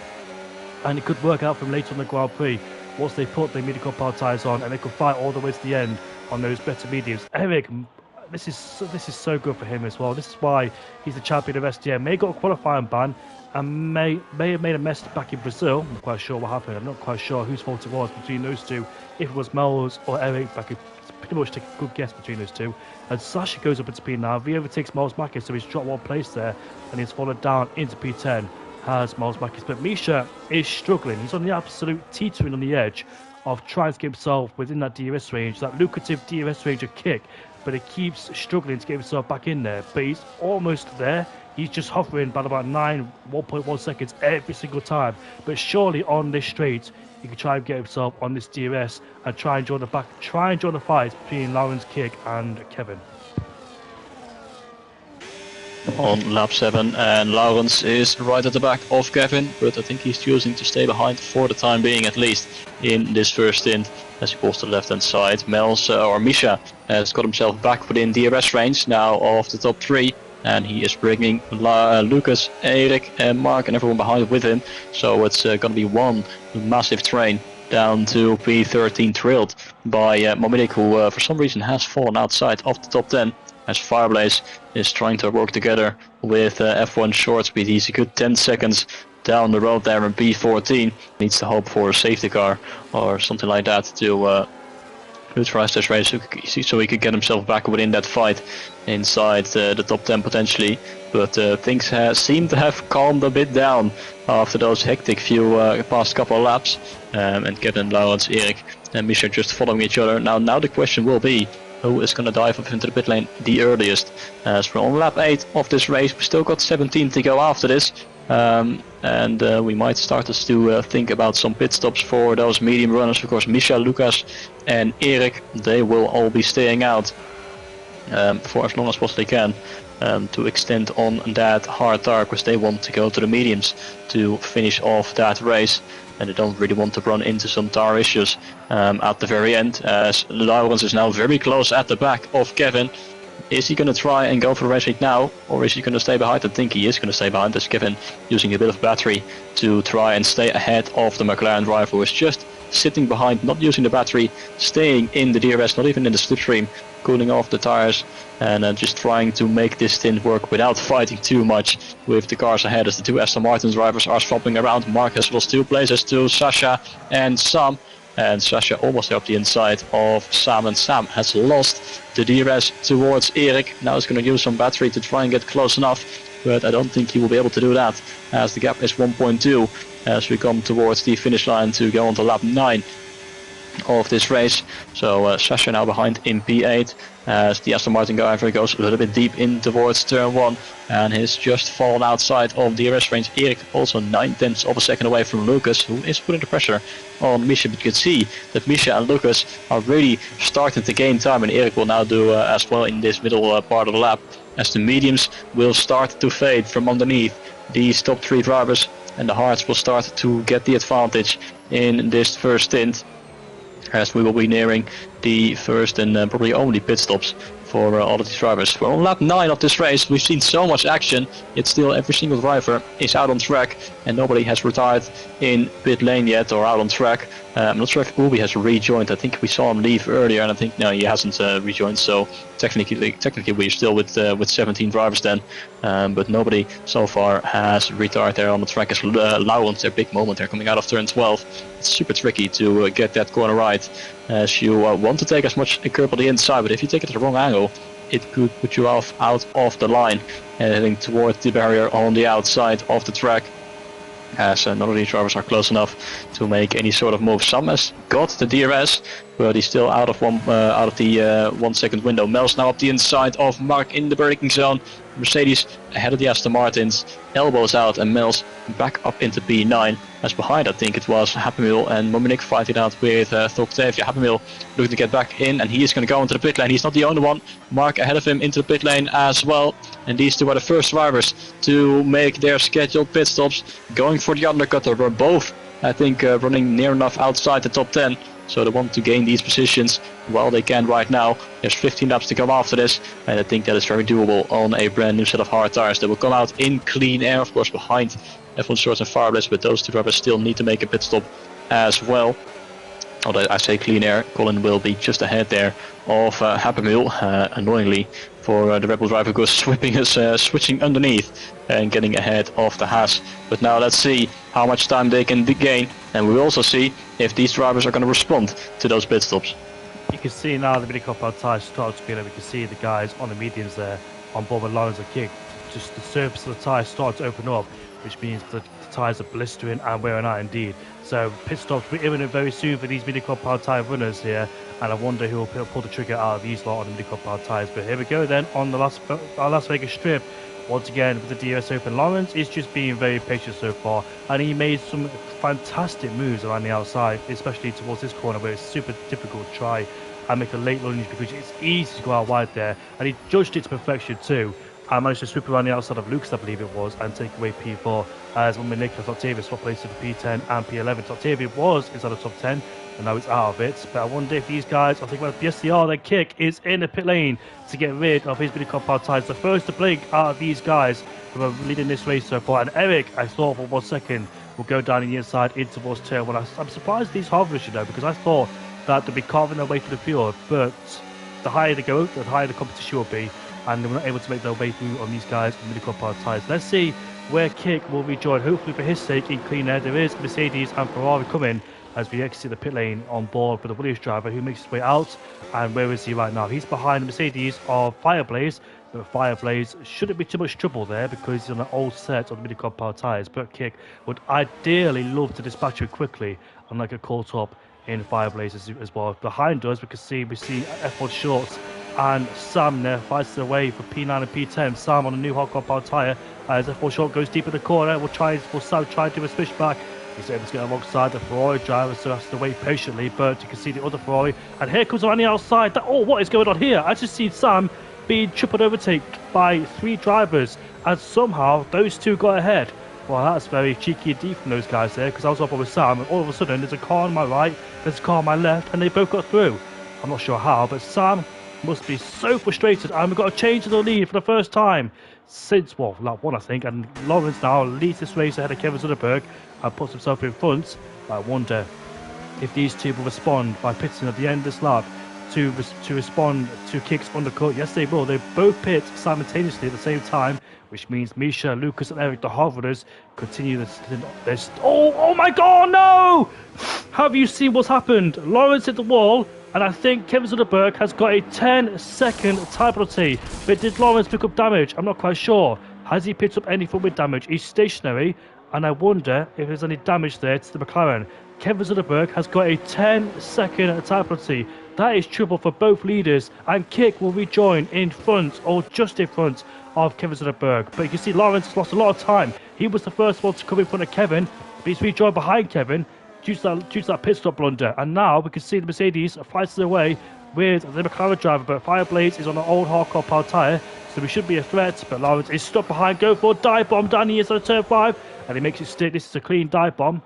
and it could work out for them later on the Grand Prix once they put their medium compound tyres on and they could fight all the way to the end on those better mediums. Eric, this is so good for him as well. This is why he's the champion of SDN. May got a qualifying ban and may have made a mess back in Brazil. I'm not quite sure what happened. I'm not quite sure whose fault it was between those two. If it was Mel's or Eric, I could pretty much take a good guess between those two. And Sasha goes up into P9. He overtakes Miles Mackis, so he's dropped one place there and he's fallen down into P10. Has Miles Mackis, but Misha is struggling. He's on the absolute teetering on the edge of trying to get himself within that DRS range, that lucrative DRS range of kick, but he keeps struggling to get himself back in there. But he's almost there. He's just hovering by about 1.1 seconds every single time. But surely on this straight, he can try and get himself on this DRS and try and join the fight between Lawrence Kick and Kevin. On lap 7, and Lawrence is right at the back of Kevin, but I think he's choosing to stay behind for the time being, at least in this first stint. As he pulls to the left hand side, Misha has got himself back within DRS range now of the top 3. And he is bringing Lucas, Erik and Mark and everyone behind with him. So it's going to be one massive train down to P13, trailed by Momidik, who for some reason has fallen outside of the top 10. As Fireblaze is trying to work together with F1 short speed. He's a good 10 seconds down the road there in P14. Needs to hope for a safety car or something like that to neutralize this race so he could get himself back within that fight inside the top 10 potentially. But things seem to have calmed a bit down after those hectic few past couple of laps. And Kevin, Lawrence, Erik and Misha just following each other. Now the question will be, who is going to dive up into the pit lane the earliest? As we're on lap 8 of this race, we still got 17 to go after this. And we might start us to think about some pit stops for those medium runners. Of course, Misha, Lucas and Erik, they will all be staying out for as long as possibly can to extend on that hard tire, because they want to go to the mediums to finish off that race. And they don't really want to run into some tire issues at the very end, as Lawrence is now very close at the back of Kevin. Is he going to try and go for the race lead now, or is he going to stay behind? I think he is going to stay behind, as Kevin using a bit of battery to try and stay ahead of the McLaren driver, who is just sitting behind, not using the battery, staying in the DRS, not even in the slipstream, cooling off the tires, and just trying to make this stint work without fighting too much with the cars ahead, as the two Aston Martin drivers are swapping around. Mark has lost 2 places to Sasha and Sam, and Sasha almost up the inside of Sam, and Sam has lost the DRS towards Erik. Now he's going to use some battery to try and get close enough, but I don't think he will be able to do that, as the gap is 1.2 as we come towards the finish line to go on to lap 9 of this race. So Sasha now behind in P8, as the Aston Martin driver goes a little bit deep in towards turn 1 and has just fallen outside of the DRS range. Erik also 9/10 of a second away from Lucas, who is putting the pressure on Misha, but you can see that Misha and Lucas are really starting to gain time, and Erik will now do as well in this middle part of the lap, as the mediums will start to fade from underneath these top 3 drivers, and the hards will start to get the advantage in this first stint, as we will be nearing the first and probably only pit stops for all of these drivers. We're on lap 9 of this race. We've seen so much action, yet still every single driver is out on track, and nobody has retired in pit lane yet or out on track. I'm not sure if Ubi has rejoined. I think we saw him leave earlier, and I think no, he hasn't rejoined. So technically we're still with 17 drivers then, but nobody so far has retired there on the track. As Lawrence, their big moment there coming out of turn 12. It's super tricky to get that corner right, as you want to take as much curb on the inside, but if you take it at the wrong angle, it could put you out of the line, heading towards the barrier on the outside of the track. As none of these drivers are close enough to make any sort of move. Sam has got the DRS, but he's still out of the 1 second window. Mel's now up the inside of Mark in the braking zone. Mercedes ahead of the Aston Martins, elbows out, and Mel's back up into P9. As behind, I think it was Happemil and Mominik fighting out with Octavia. Happemil looking to get back in, and he is going to go into the pit lane. He's not the only one. Mark ahead of him into the pit lane as well. And these two are the first drivers to make their scheduled pit stops, going for the undercut. They were both, I think, running near enough outside the top 10. So they want to gain these positions while they can right now. There's 15 laps to come after this, and I think that is very doable on a brand new set of hard tires. They will come out in clean air, of course, behind F1 Shorts and Fireblast, but those two drivers still need to make a pit stop as well. Although I say clean air, Colin will be just ahead there of Happemil, annoyingly for the Red Bull driver, because switching underneath and getting ahead of the Haas. But now let's see how much time they can gain, and we will also see if these drivers are going to respond to those pit stops. You can see now the mini-compound tyres start to spin up. We can see the guys on the mediums there on board with Lawrence and Kick. Just the surface of the tyres starts to open up, which means the tyres are blistering and wearing out indeed. So pit stops will be imminent very soon for these mini-compound tyre runners here, and I wonder who will pull the trigger out of these lot on the mini-compound tyres. But here we go then on the Las Vegas Strip. Once again with the DRS open, Lawrence is just being very patient so far, and he made some fantastic moves around the outside, especially towards this corner where it's super difficult to try and make a late lunge because it's easy to go out wide there, and he judged it to perfection too. I managed to swoop around the outside of Lucas, I believe it was, and take away P4 as one with Nicholas Octavia swap places for P10 and P11. Octavia was inside the top 10, and now it's out of it. But I wonder if these guys are thinking about, yes they are, their Kick is in the pit lane to get rid of his mini-compound tyres. The first to blink out of these guys who are leading this race so far. And Eric, I thought for 1 second, will go down in the inside in towards turn one. I'm surprised these hovers, because I thought that they'd be carving their way to the field, but the higher they go, the higher the competition will be, and they were not able to make their way through on these guys with mini-compound tyres. Let's see where Kick will rejoin, hopefully for his sake, in clean air. There is Mercedes and Ferrari coming as we exit the pit lane on board with the Williams driver, who makes his way out. And where is he right now? He's behind the Mercedes of Fireblaze, but Fireblaze shouldn't be too much trouble there because he's on an old set of the mini-compound tyres. But Kick would ideally love to dispatch him quickly, unlike a caught up in Fireblaze as well. Behind us, we see F1 Shorts and Sam there fights their way for P9 and P10. Sam on a new hot compound tyre as F1 Short goes deep in the corner. Will Sam try to do a switchback. He's able to get alongside the Ferrari driver, so has to wait patiently, but you can see the other Ferrari, and here comes around the outside. What is going on here? I just see Sam being triple overtaken by 3 drivers, and somehow those 2 got ahead. Well, that's very cheeky indeed from those guys there, because I was up with Sam, and all of a sudden there's a car on my right, there's a car on my left, and they both got through. I'm not sure how, but Sam must be so frustrated, and we've got a change of the lead for the first time since, well, lap 1 I think, and Lawrence now leads this race ahead of Kevin Zunderberg and puts himself in front. I wonder if these two will respond by pitting at the end of this lap to respond to Kick's undercut. Yes, they will. They both pit simultaneously at the same time, which means Misha, Lucas, and Eric, the Harvarders, continue this. Oh my God, no! Have you seen what's happened? Lawrence hit the wall, and I think Kevin Zunderberg has got a 10-second time penalty. But did Lawrence pick up damage? I'm not quite sure. Has he picked up anything with damage? He's stationary, and I wonder if there's any damage there to the McLaren. Kevin Zunderberg has got a 10-second time penalty. That is trouble for both leaders, and Kick will rejoin in front, or just in front, of Kevin Zunderberg. But you can see Lawrence has lost a lot of time. He was the first one to come in front of Kevin, but he's rejoined behind Kevin due to that pit stop blunder. And now we can see the Mercedes fights their way with the McLaren driver, but Fireblaze is on an old hardcore power tyre, so we should be a threat. But Lawrence is stuck behind, go for a dive bomb down the inside of turn 5, and he makes it stick. This is a clean dive bomb,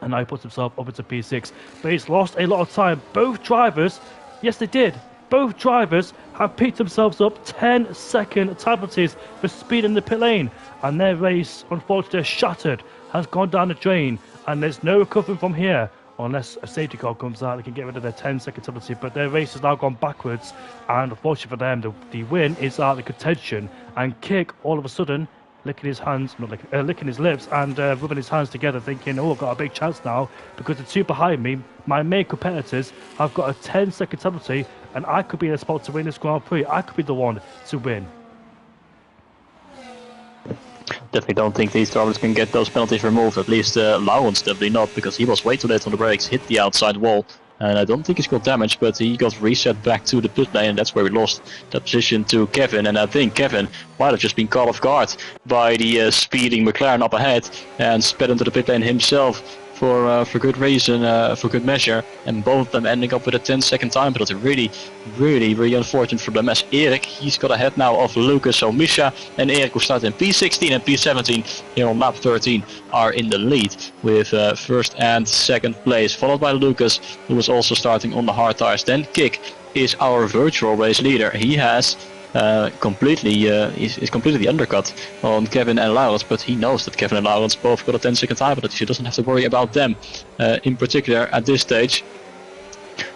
and now he puts himself up into P6. But he's lost a lot of time. Both drivers, yes they did, both drivers have picked themselves up 10-second time penalties for speed in the pit lane, and their race, unfortunately, shattered, has gone down the drain, and there's no recovering from here unless a safety car comes out. They can get rid of their 10-second penalty, but their race has now gone backwards, and unfortunately for them, the win is out of the contention, and Kick all of a sudden licking his hands, not licking his lips, and rubbing his hands together, thinking, "Oh, I've got a big chance now because the two behind me, my main competitors, have got a 10-second penalty, and I could be in a spot to win this Grand Prix. I could be the one to win." Definitely don't think these drivers can get those penalties removed. At least Laurens definitely not, because he was way too late on the brakes, hit the outside wall. And I don't think he's got damage, but he got reset back to the pit lane, and that's where we lost that position to Kevin. And I think Kevin might have just been caught off guard by the speeding McLaren up ahead and sped into the pit lane himself for good reason, for good measure. And both of them ending up with a 10-second time penalty. Really unfortunate for them, as Erik, he's got ahead now of Lucas. So Misha and Erik, who start in P16 and P17 here on lap 13, are in the lead with first and second place, followed by Lucas, who was also starting on the hard tires. Then Kik is our virtual race leader. He has completely the undercut on Kevin and Laurens, but he knows that Kevin and Laurens both got a 10-second time penalty. He doesn't have to worry about them in particular at this stage.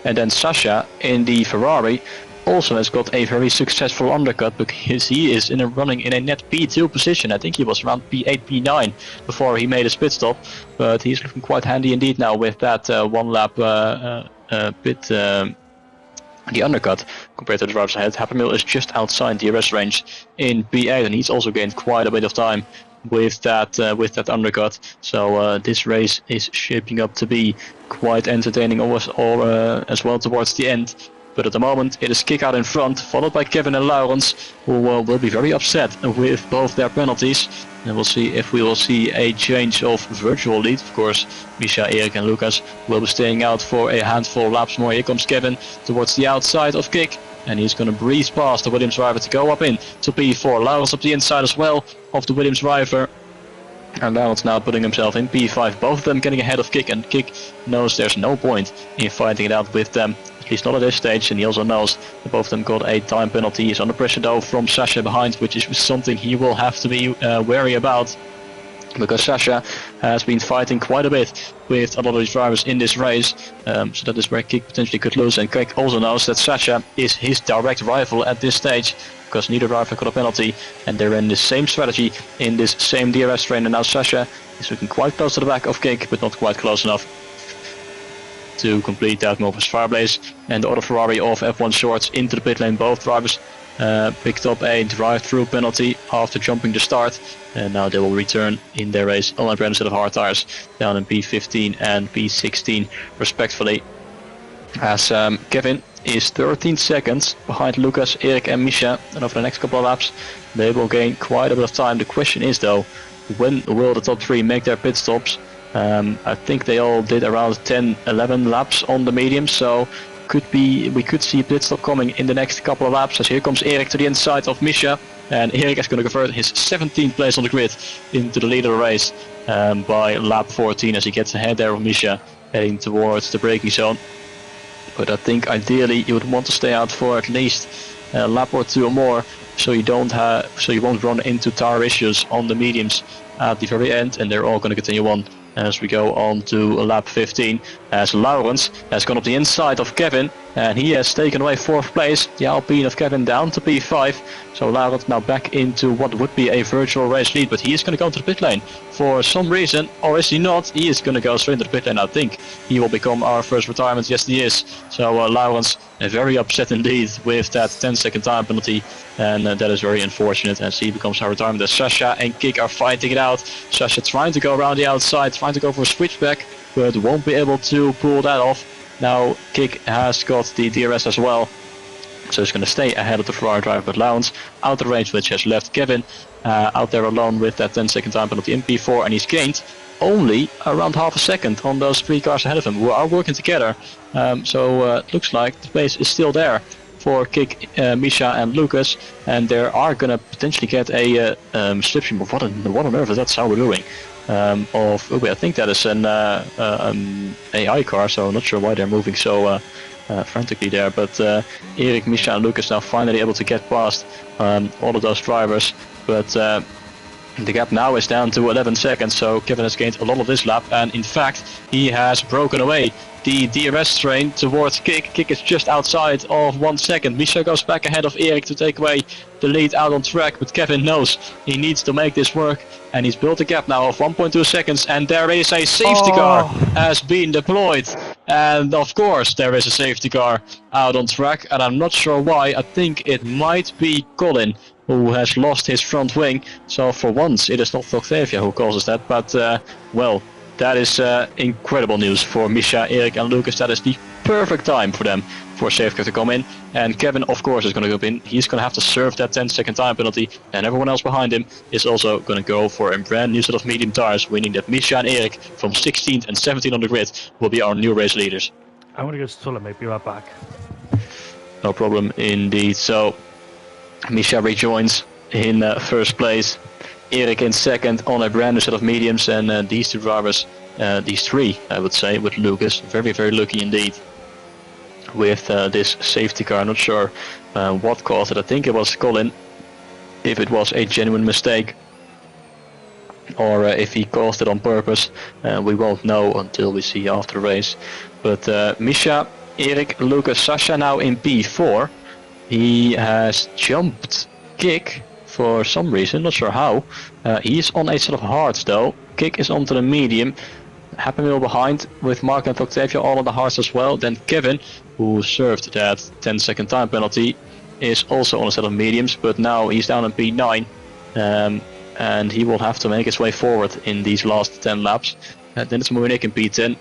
And then Sasha in the Ferrari also has got a very successful undercut, because he is running in a net P2 position. I think he was around P8, P9 before he made his pit stop, but he's looking quite handy indeed now with that one lap the undercut compared to the drivers ahead. Happamil is just outside the DRS range in P8, and he's also gained quite a bit of time with that undercut. So this race is shaping up to be quite entertaining, as well towards the end. But at the moment it is Kik out in front, followed by Kevin and Laurens, who will be very upset with both their penalties. And we'll see if we will see a change of virtual lead. Of course, Misha, Erik and Lucas will be staying out for a handful of laps more. Here comes Kevin towards the outside of Kik, and he's going to breeze past the Williams driver to go up in to P4. Laurens up the inside as well of the Williams driver. And Laurens now putting himself in P5, both of them getting ahead of Kik, and Kik knows there's no point in fighting it out with them, at least not at this stage. And he also knows that both of them got a time penalty. He's under pressure though from Sasha behind, which is something he will have to be wary about, because Sasha has been fighting quite a bit with a lot of these drivers in this race, so that is where Kik potentially could lose. And Kik also knows that Sasha is his direct rival at this stage, because neither driver got a penalty, and they're in the same strategy in this same DRS train. And now Sasha is looking quite close to the back of Kik, but not quite close enough to complete that move as Fireblaze and the other Ferrari of F1 Shorts into the pit lane. Both drivers picked up a drive-through penalty after jumping the start, and now they will return in their race on a brand set of hard tires down in P15 and P16 respectively, as Kevin is 13 seconds behind Lucas, Erik and Misha, and over the next couple of laps they will gain quite a bit of time. The question is though, when will the top three make their pit stops? I think they all did around 10-11 laps on the medium, so we could see a pit stop coming in the next couple of laps, as here comes Erik to the inside of Misha, and Erik is going to convert his 17th place on the grid into the lead of the race by lap 14, as he gets ahead there of Misha heading towards the braking zone. But I think ideally you would want to stay out for at least a lap or two or more, so you won't run into tire issues on the mediums at the very end. And they're all going to continue on as we go on to lap 15, as Laurens has gone up the inside of Kevin, and he has taken away 4th place, the Alpine of Kevin down to P5. So Laurens now back into what would be a virtual race lead, but he is going to go to the pit lane for some reason, or is he not? He is going to go straight into the pit lane. I think he will become our first retirement. Yes, he is. So Laurens very upset indeed with that 10-second time penalty, and that is very unfortunate, as he becomes our retirement. As Sasha and Kik are fighting it out. Sasha trying to go around the outside, trying to go for a switchback, but won't be able to pull that off. Now Kik has got the DRS as well, so he's going to stay ahead of the Ferrari driver, but Laurens out of range, which has left Kevin out there alone with that 10-second time penalty in P4, and he's gained only around half a second on those 3 cars ahead of him, who are working together. So it looks like the pace is still there for Kik, Misha and Lucas, and they are going to potentially get a slipstream of what on earth is that sound we're doing? I think that is an AI car, so I'm not sure why they're moving so frantically there. But Erik, Misha and Lucas now finally able to get past all of those drivers, but The gap now is down to 11 seconds, so Kevin has gained a lot of this lap, and in fact he has broken away the DRS train towards Kik. Kik is just outside of 1 second. Misha goes back ahead of Erik to take away the lead out on track, but Kevin knows he needs to make this work, and he's built a gap now of 1.2 seconds, and there is a safety car has been deployed. And of course there is a safety car out on track, and I'm not sure why. I think it might be Colin who has lost his front wing, so for once it is not Octavia who causes that, but well, that is incredible news for Misha, Erik and Lucas. That is the perfect time for them for safety car to come in, and Kevin of course is going to go in. He's going to have to serve that 10-second time penalty, and everyone else behind him is also going to go for a brand new set of medium tires, meaning that Misha and Erik from 16th and 17th on the grid will be our new race leaders. I'm going to go to the toilet, mate. Be right back. No problem indeed. So Misha rejoins in first place, Erik in second on a brand new set of mediums, and these two drivers, these three I would say, with Lucas, very very lucky indeed with this safety car. I'm not sure what caused it. I think it was Colin, if it was a genuine mistake or if he caused it on purpose, we won't know until we see after the race. But Misha, Erik, Lucas, Sasha now in P4. He has jumped Kik for some reason, not sure how. He's on a set of hards though. Kik is onto the medium. Happy Meal behind with Mark and Octavia all on the hards as well. Then Kevin, who served that 10-second time penalty, is also on a set of mediums, but now he's down in P9. And he will have to make his way forward in these last 10 laps. Then it's Munich in P10,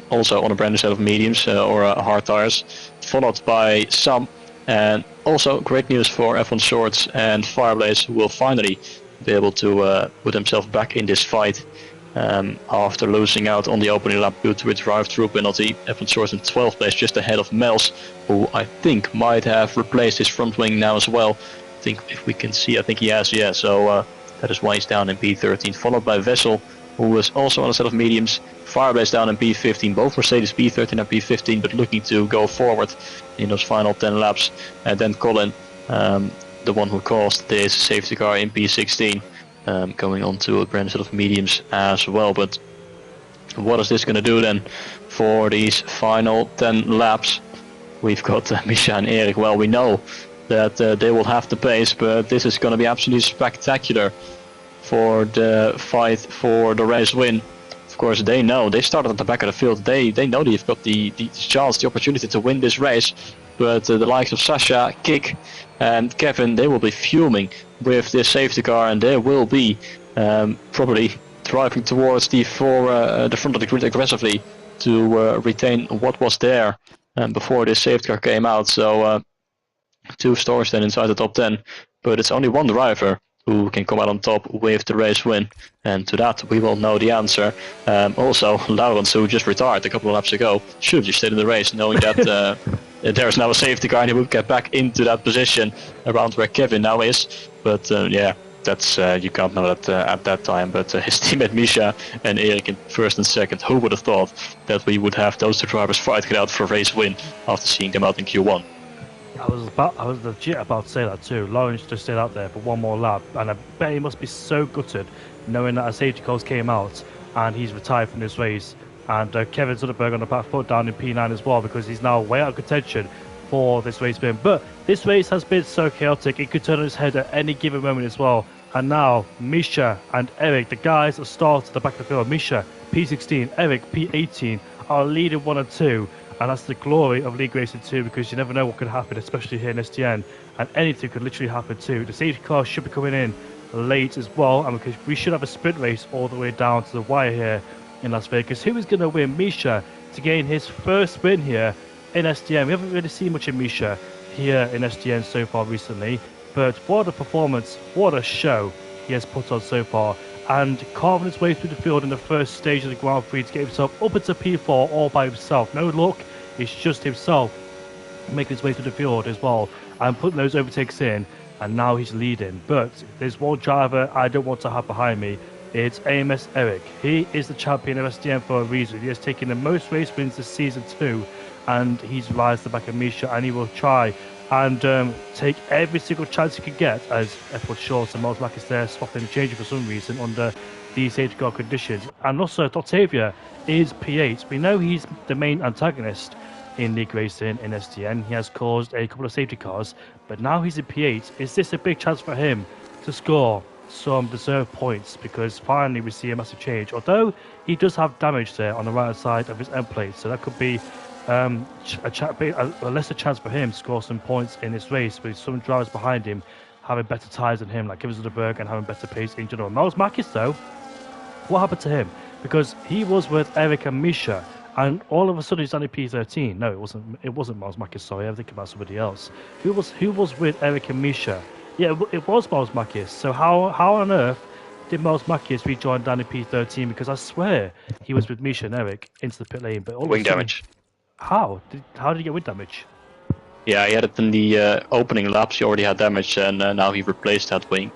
also on a brand new set of mediums or hard tires, followed by Sam. And also great news for F1 Shorts and Fireblaze, who will finally be able to put himself back in this fight after losing out on the opening lap due to a drive-through penalty. F1 Shorts in 12th place, just ahead of Mels, who I think might have replaced his front wing now as well. I think if we can see, I think he has, yeah, so that is why he's down in P13, followed by Vessel, who is also on a set of mediums. Firebase down in P15, both Mercedes P13 and P15, but looking to go forward in those final 10 laps. And then Colin, the one who caused this safety car in P16, going on to a brand new set of mediums as well. But what is this going to do then for these final 10 laps? We've got Misha and Erik. Well, we know that they will have the pace, but this is going to be absolutely spectacular for the fight for the race win. Of course, they know, they started at the back of the field, they know they've got the chance, the opportunity to win this race, but the likes of Sasha, Kik and Kevin, they will be fuming with this safety car, and they will be probably driving towards the front of the grid aggressively to retain what was there before this safety car came out. So 2 stars then inside the top 10, but it's only one driver who can come out on top with the race win, and to that we will know the answer. Also, Laurens, who just retired a couple of laps ago, should have just stayed in the race, knowing that there's now a safety car and he will get back into that position around where Kevin now is. But yeah, that's you can't know that at that time. But his teammate Misha and Erik in first and second. Who would have thought that we would have those two drivers fighting it out for a race win after seeing them out in Q1? I was legit about to say that too. Lawrence just stayed out there for one more lap, and I bet he must be so gutted knowing that a safety car came out and he's retired from this race. And Kevin Zunderberg on the back foot down in P9 as well, because he's now way out of contention for this race win. But this race has been so chaotic, it could turn on its head at any given moment as well. And now Misha and Erik, the guys that start at the back of the field, Misha P16, Erik P18, are leading 1 and 2. And that's the glory of League Racing 2, because you never know what could happen, especially here in SDN. And anything could literally happen too. The safety car should be coming in late as well, and because we should have a sprint race all the way down to the wire here in Las Vegas. Who is going to win? Misha to gain his first win here in SDN. We haven't really seen much of Misha here in SDN so far recently, but what a performance, what a show he has put on so far. And carving his way through the field in the first stage of the Grand Prix to get himself up into P4 all by himself. No luck, it's just himself making his way through the field as well and putting those overtakes in, and now he's leading. But there's one driver I don't want to have behind me. It's AMS Erik. He is the champion of SDN for a reason. He has taken the most race wins this season too, and he's rising to the back of Misha, and he will try and take every single chance he could get as F1 Shorts and Miles Marquez there swapping and changing for some reason under these safety car conditions. And also, Octavia is P8. We know he's the main antagonist in league racing in SDN. He has caused a couple of safety cars, but now he's in P8. Is this a big chance for him to score some deserved points? Because finally we see a massive change. Although he does have damage there on the right side of his end plate, so that could be a lesser chance for him to score some points in this race with some drivers behind him having better tyres than him, like Kevin Zuckerberg, and having better pace in general. Miles Marquez, though, what happened to him? Because he was with Eric and Misha, and all of a sudden he's only P13. No, it wasn't Miles Marquez. Sorry, I'm thinking about somebody else. Who was with Eric and Misha? Yeah, it was Miles Marquez. So how on earth did Miles Marquez rejoin down in P13? Because I swear he was with Misha and Eric into the pit lane, but all Wing of a sudden, damage. How did he get wind damage? Yeah, he had it in the opening laps. He already had damage, and now he replaced that wing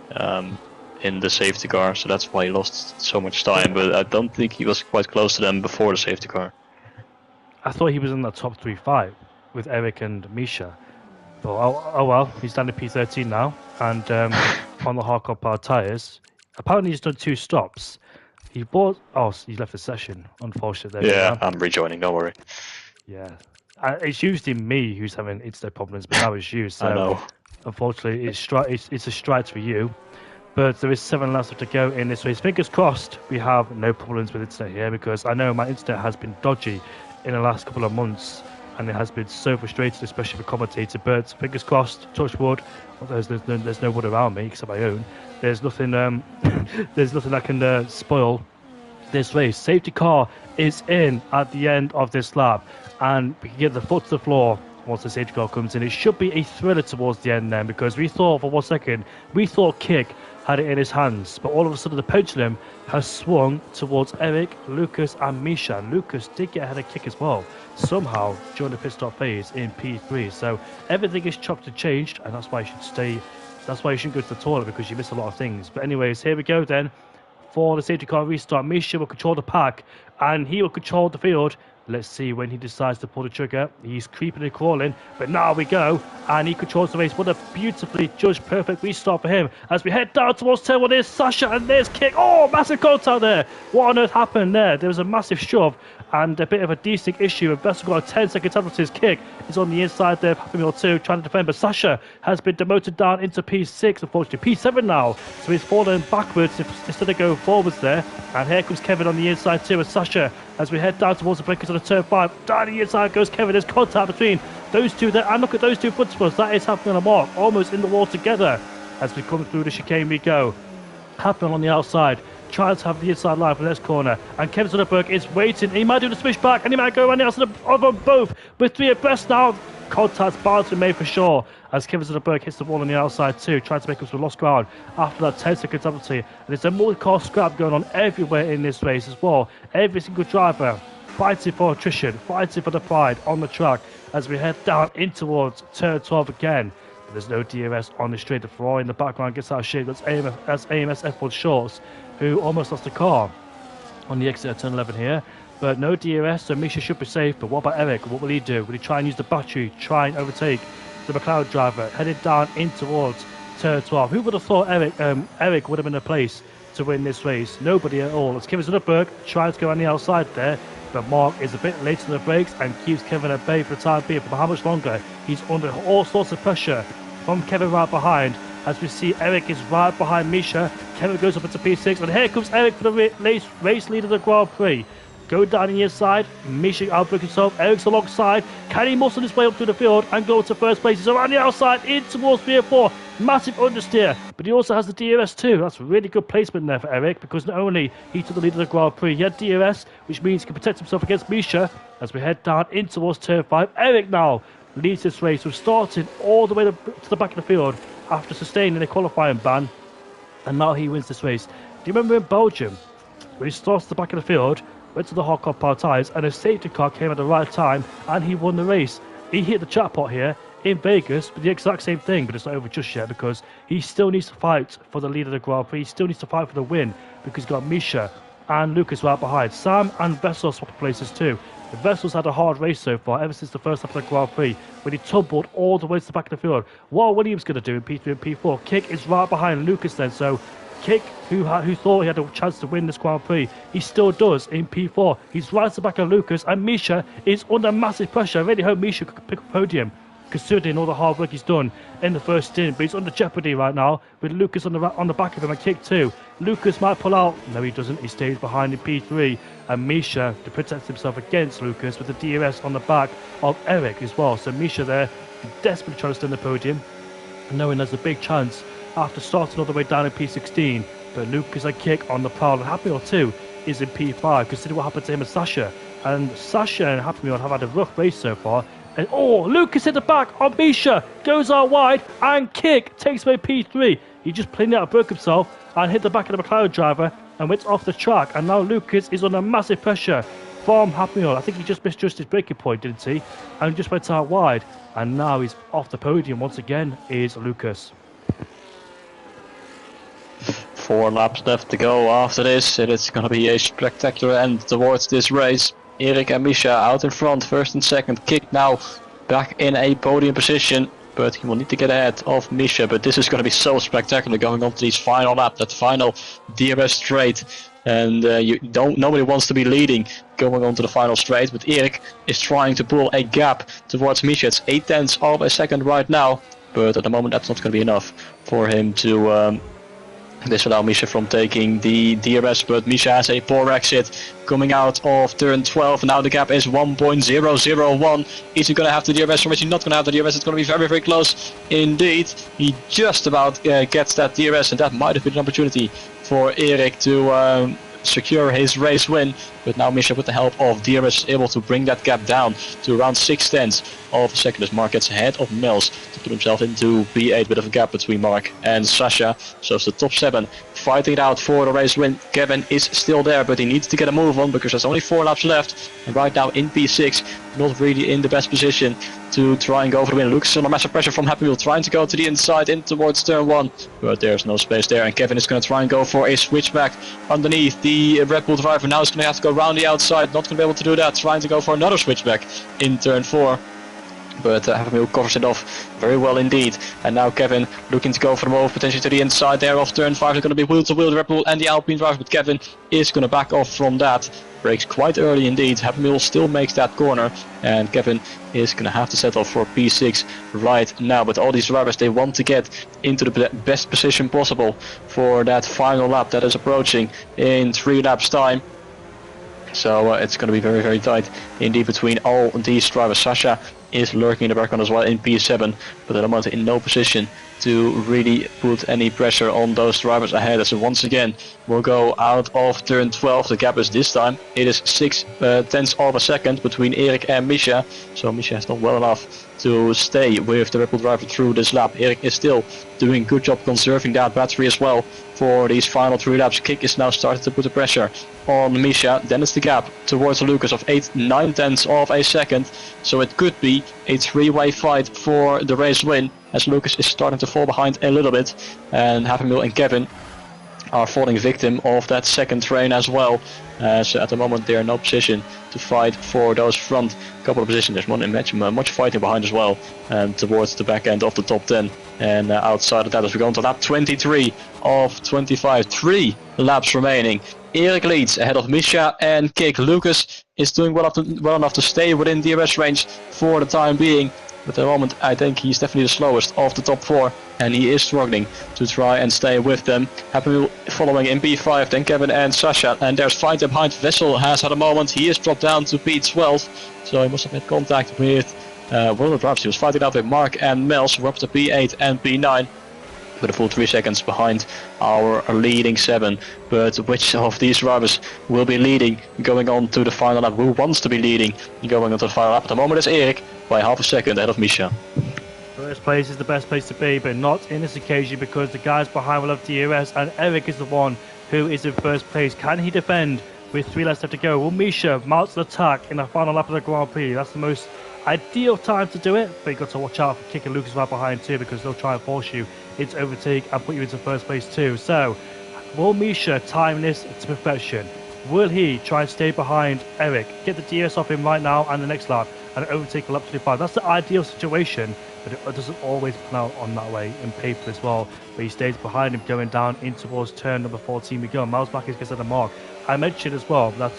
in the safety car. So that's why he lost so much time. But I don't think he was quite close to them before the safety car. I thought he was in the top 3-5 with Eric and Misha. But oh well, he's down to P13 now, and on the hardcore power tyres. Apparently, he's done 2 stops. He left the session. Unfortunately, Yeah, I'm rejoining. Don't worry. Yeah, it's usually me who's having internet problems, but now it's you. So I know. Unfortunately, it's a stride for you. But there is 7 laps left to go in this race. Fingers crossed we have no problems with internet here, because I know my internet has been dodgy in the last couple of months, and it has been so frustrating, especially for commentator. But fingers crossed, touch wood. There's no wood around me except my own. There's nothing. There's nothing that can spoil this race. Safety car is in at the end of this lap, and we can get the foot to the floor once the safety car comes in. It should be a thriller towards the end then, because we thought for 1 second, Kick had it in his hands, but all of a sudden the pendulum has swung towards Eric, Lucas and Misha. Lucas did get ahead of Kick as well, somehow during the pit stop phase in P3. So everything is chopped and changed, and that's why you should stay. That's why you shouldn't go to the toilet, because you miss a lot of things. But anyways, here we go then. For the safety car restart, Misha will control the pack, and he will control the field. Let's see when he decides to pull the trigger. He's creeping and crawling, but now we go, and he controls the race. What a beautifully judged, perfect restart for him. As we head down towards turn 1, there's Sasha, and there's Kick. Oh, massive contact there. What on earth happened there? There was a massive shove and a bit of a desync issue. And Vessel got a 10-second time to his Kick. He's on the inside there, Happy Meal 2, trying to defend, but Sasha has been demoted down into P6, unfortunately. P7 now, so he's fallen backwards instead of going forwards there. And here comes Kevin on the inside too, and Sasha, as we head down towards the breakers on the turn 5. Down the inside goes Kevin. There's contact between those two there. And look at those two front spots. That is happening on a mark, almost in the wall together. As we come through the chicane we go. Happening on the outside. Trying to have the inside line for the next corner. And Kevin Zuckerberg is waiting. He might do the switch back, and he might go around the outside of them both. With 3 abreast now. Contact's bound to be made for sure, as Kevin Zuckerberg hits the wall on the outside too, trying to make up some lost ground after that 10-second penalty. And there's a multi-car scrap going on everywhere in this race as well. Every single driver fighting for attrition, fighting for the pride on the track as we head down in towards turn 12 again. But there's no DRS on the straight. The Ferrari in the background gets out of shape. That's AMS F1 Shorts, who almost lost the car on the exit of turn 11 here. But no DRS, so Misha should be safe. But what about Eric? What will he do? Will he try and use the battery, try and overtake the McLaren driver, headed down in towards turn 12? Who would have thought Eric would have been in a place to win this race? Nobody at all. It's Kevin Zuckerberg trying to go on the outside there, but Mark is a bit late to the brakes and keeps Kevin at bay for the time being. For how much longer? He's under all sorts of pressure from Kevin right behind. As we see, Eric is right behind Misha. Kevin goes up into P6, and here comes Eric for the race leader of the Grand Prix. Go down the inside, Misha outbreak himself, Eric's alongside. Can he muscle his way up through the field and go to first place? He's around the outside, in towards 3 or 4. Massive understeer, but he also has the DRS too. That's really good placement there for Eric, because not only he took the lead of the Grand Prix, he had DRS, which means he can protect himself against Misha. As we head down in towards turn 5, Eric now leads this race. We're starting all the way to the back of the field after sustaining a qualifying ban, and now he wins this race. Do you remember in Belgium, when he starts at the back of the field, went to the hardcore power tyres, and a safety car came at the right time, and he won the race? He hit the jackpot here in Vegas with the exact same thing, but it's not over just yet, because he still needs to fight for the lead of the Grand Prix. He still needs to fight for the win, because he's got Misha and Lucas right behind. Sam and Vessel swapping places too. Vessel's had a hard race so far, ever since the first lap of the Grand Prix, when he tumbled all the way to the back of the field. What are Williams going to do in P3 and P4? Kick is right behind Lucas then, so Kick, who thought he had a chance to win this Grand Prix, he still does in P4. He's right at the back of Lucas, and Misha is under massive pressure. I really hope Misha could pick up a podium, considering all the hard work he's done in the first stint. But he's under jeopardy right now with Lucas on the back of him and Kick too. Lucas might pull out. No, he doesn't. He stays behind in P3. And Misha protects himself against Lucas with the DRS on the back of Eric as well. So Misha there, desperately trying to stay on the podium, knowing there's a big chance after starting all the way down in P16. But Lucas and Kick on the prowl, and Happy Meal too is in P5. Consider what happened to him and Sasha. And Sasha and Happy Meal have had a rough race so far. And Lucas hit the back on Misha, goes out wide, and Kick takes away P3. He just plainly broke himself and hit the back of the McLaren driver and went off the track. And now Lucas is under massive pressure from Happy Meal. I think he just misjudged his braking point, didn't he? And just went out wide. And now he's off the podium once again, is Lucas. 4 laps left to go after this. It's going to be a spectacular end towards this race. Erik and Misha out in front, first and second. Kick now back in a podium position, but he will need to get ahead of Misha. But this is going to be so spectacular going on to these final lap, that final DRS straight. And nobody wants to be leading going on to the final straight, but Erik is trying to pull a gap towards Misha. It's 0.8 of a second right now, but at the moment that's not going to be enough for him to disallow Misha from taking the DRS. But Misha has a poor exit coming out of turn 12. Now the gap is 1.001. Is he going to have the DRS, or is he not going to have the DRS? It's going to be very, very close indeed. He just about gets that DRS, and that might have been an opportunity for Erik to secure his race win. But now Misha, with the help of DRS, is able to bring that gap down to around 0.6 of a second, as Mark gets ahead of Mels to put himself into P8. Bit of a gap between Mark and Sasha, so it's the top 7 fighting it out for the race win. Kevin is still there, but he needs to get a move on because there's only 4 laps left, and right now in P6, not really in the best position to try and go for the win. Lucas is under massive pressure from Happy Meal, trying to go to the inside in towards turn 1, but there's no space there, and Kevin is going to try and go for a switchback underneath. The Red Bull driver now is going to have to go around the outside, not going to be able to do that, trying to go for another switchback in turn 4. But Happy Meal covers it off very well indeed. And now Kevin looking to go for the move, potentially to the inside there of turn 5. They're going to be wheel to wheel, the Red Bull and the Alpine driver, but Kevin is going to back off from that. Brakes quite early indeed. Happy Meal still makes that corner, and Kevin is going to have to settle for P6 right now. But all these drivers, they want to get into the best position possible for that final lap that is approaching in 3 laps time. So it's going to be very, very tight indeed between all these drivers. Sasha is lurking in the background as well in P7, but at the moment in no position to really put any pressure on those drivers ahead. So once again, we'll go out of turn 12. The gap is this time, it is 0.6 of a second between Erik and Misha. So Misha has done well enough to stay with the Red Bull driver through this lap. Erik is still doing a good job conserving that battery as well for these final 3 laps. Kick is now starting to put the pressure on Misha. Then it's the gap towards Lucas of 8/9 of a second. So it could be a 3-way fight for the race win, as Lucas is starting to fall behind a little bit, and Happy Meal and Kevin are falling victim of that second train as well. So at the moment they are in no position to fight for those front couple of positions. There's much fighting behind as well, towards the back end of the top 10. And outside of that, as we go into lap 23 of 25, 3 laps remaining. Erik leads ahead of Misha and Kick. Lucas is doing well enough to stay within DRS range for the time being. But at the moment, I think he's definitely the slowest of the top 4, and he is struggling to try and stay with them. Happy Meal following in P5, then Kevin and Sasha, and there's fighting behind. Vessel has had a moment, he is dropped down to P12, so he must have made contact with one of the drivers. He was fighting out with Mark and Mels, we're up to P8 and P9. With a full 3 seconds behind our leading 7. But which of these drivers will be leading going on to the final lap? Who wants to be leading going on to the final lap? At the moment it's Erik by half a second ahead of Misha. First place is the best place to be, but not in this occasion, because the guys behind will have DRS, and Erik is the one who is in first place. Can he defend with 3 laps left to go? Will Misha mount an attack in the final lap of the Grand Prix? That's the most ideal time to do it, but you've got to watch out for Kick and Lucas right behind too, because they'll try and force you into overtake and put you into first place too. So will Misha time this to perfection? Will he try and stay behind Eric, get the DRS off him right now and the next lap, and overtake a lap 25? That's the ideal situation, but it doesn't always pan out on that way in paper as well. But he stays behind him going down in towards turn number 14. We go. Miles Blackis gets at the mark. I mentioned as well that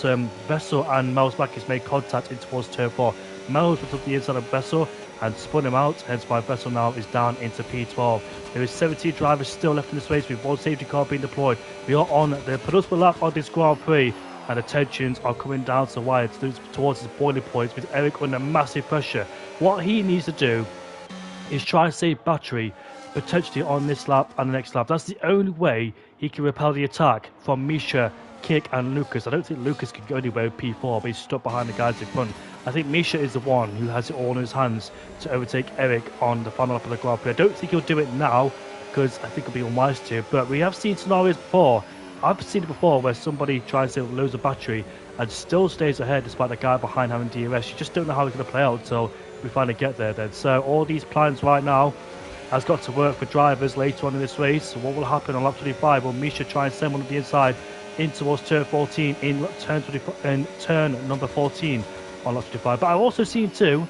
Vessel and Miles Blackis made contact in towards turn 4. Miles went up the inside of Vessel and spun him out, hence why Vessel now is down into P12. There is 17 drivers still left in this race with one safety car being deployed. We are on the penultimate lap of this Grand Prix, and the tensions are coming down to the wire towards his boiling points with Eric under massive pressure. What he needs to do is try and save battery potentially on this lap and the next lap. That's the only way he can repel the attack from Misha, Kick and Lucas. I don't think Lucas can go anywhere with P4, but he's stuck behind the guys in front. I think Misha is the one who has it all in his hands to overtake Eric on the final lap of the Grand Prix. I don't think he'll do it now because I think it'll be unwise to, but we have seen scenarios before. I've seen it before where somebody tries to lose a battery and still stays ahead despite the guy behind having DRS. You just don't know how it's going to play out until we finally get there then. So all these plans right now has got to work for drivers later on in this race. So what will happen on lap 25? Will Misha try and send one of the inside in towards turn 14 in turn number 14 on lap 25? But I've also seen too,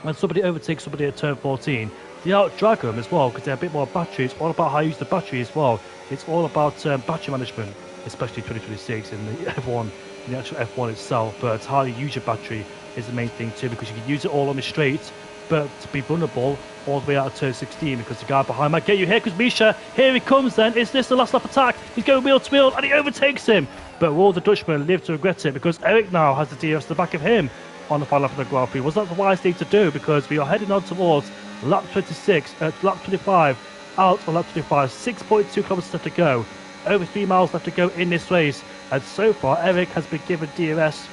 when somebody overtakes somebody at turn 14, they out-drag them as well because they have a bit more battery. It's all about how you use the battery as well. It's all about battery management, especially 2026 in the F1, in the actual F1 itself. But how you use your battery is the main thing too, because you can use it all on the straight, but to be vulnerable all the way out of turn 16 because the guy behind might get you. Here comes Misha. Here he comes then. Is this the last lap attack? He's going wheel to wheel and he overtakes him. But will the Dutchman live to regret it because Eric now has the DRS at the back of him on the final lap of the Grand Prix? Was that the wise thing to do? Because we are heading on towards lap 26, lap 25, out on lap 25, 6.2 kilometers left to go, over 3 miles left to go in this race, and so far Eric has been given DRS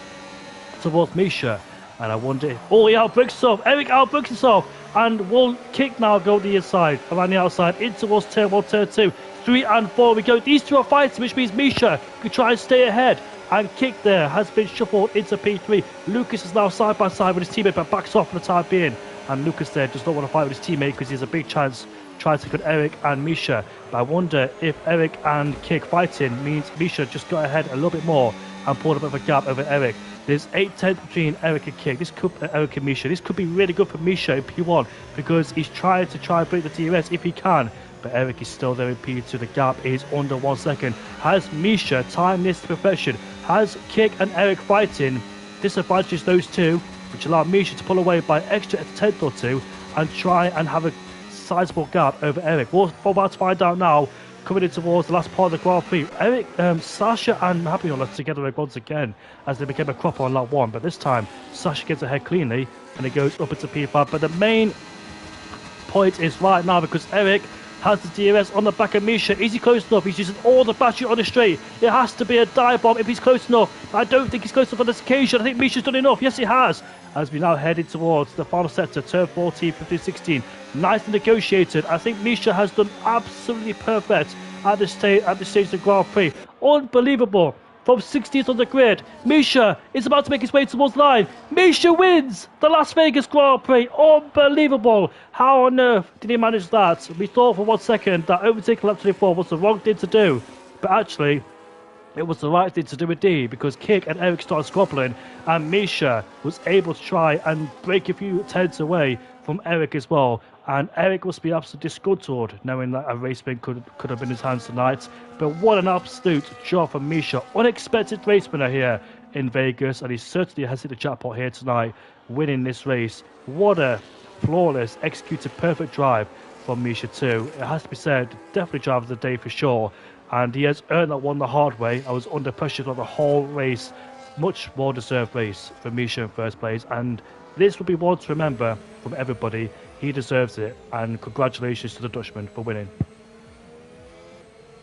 towards Misha, and I wonder if, oh, he outbrooks himself. Eric outbrooks himself, and will Kick now go the inside, around the outside, in towards turn 1, turn 2, 3 and 4 we go. These two are fighting, which means Misha could try and stay ahead, and Kick there has been shuffled into P3. Lucas is now side by side with his teammate, but backs off for the time being, and Lucas there does not want to fight with his teammate because he has a big chance trying to cut Eric and Misha. But I wonder if Eric and Kick fighting means Misha just got ahead a little bit more and pulled a bit of a gap over Eric. There's 8/10 between Eric and Kick. This could Eric and Misha. This could be really good for Misha in P1 because he's trying to break the DRS if he can. But Eric is still there in P2. The gap is under 1 second. Has Misha timed this to perfection? Has Kick and Eric fighting disadvantages those two, which allow Misha to pull away by extra a tenth or two and try and have a sizable gap over Eric? We're about to find out now, coming in towards the last part of the Grand Prix. Eric, Sasha and Happy are together once again as they became a crop on lap 1, but this time Sasha gets ahead cleanly and it goes up into P5. But the main point is right now because Eric has the DRS on the back of Misha. Is he close enough? He's using all the battery on the straight. It has to be a dive bomb if he's close enough. I don't think he's close enough on this occasion. I think Misha's done enough. Yes, he has. As we now headed towards the final sector, turn 14, 15, 16. Nicely negotiated. I think Misha has done absolutely perfect at this stage of the Grand Prix. Unbelievable. From 16th on the grid, Misha is about to make his way towards the line. Misha wins the Las Vegas Grand Prix. Unbelievable. How on earth did he manage that? We thought for 1 second that overtaking lap 24 was the wrong thing to do. But actually, it was the right thing to do indeed, because Kick and Eric started squabbling and Misha was able to try and break a few tenths away from Eric as well. And Eric must be absolutely disgruntled knowing that a race win could have been in his hands tonight. But what an absolute job from Misha. Unexpected race winner here in Vegas, and he certainly has hit the jackpot here tonight, winning this race. What a flawless, executed, perfect drive from Misha too. It has to be said, definitely driver of the day for sure. And he has earned that one the hard way. I was under pressure throughout the whole race. Much more deserved race for Misha in first place. And this will be one to remember from everybody. He deserves it. And congratulations to the Dutchman for winning.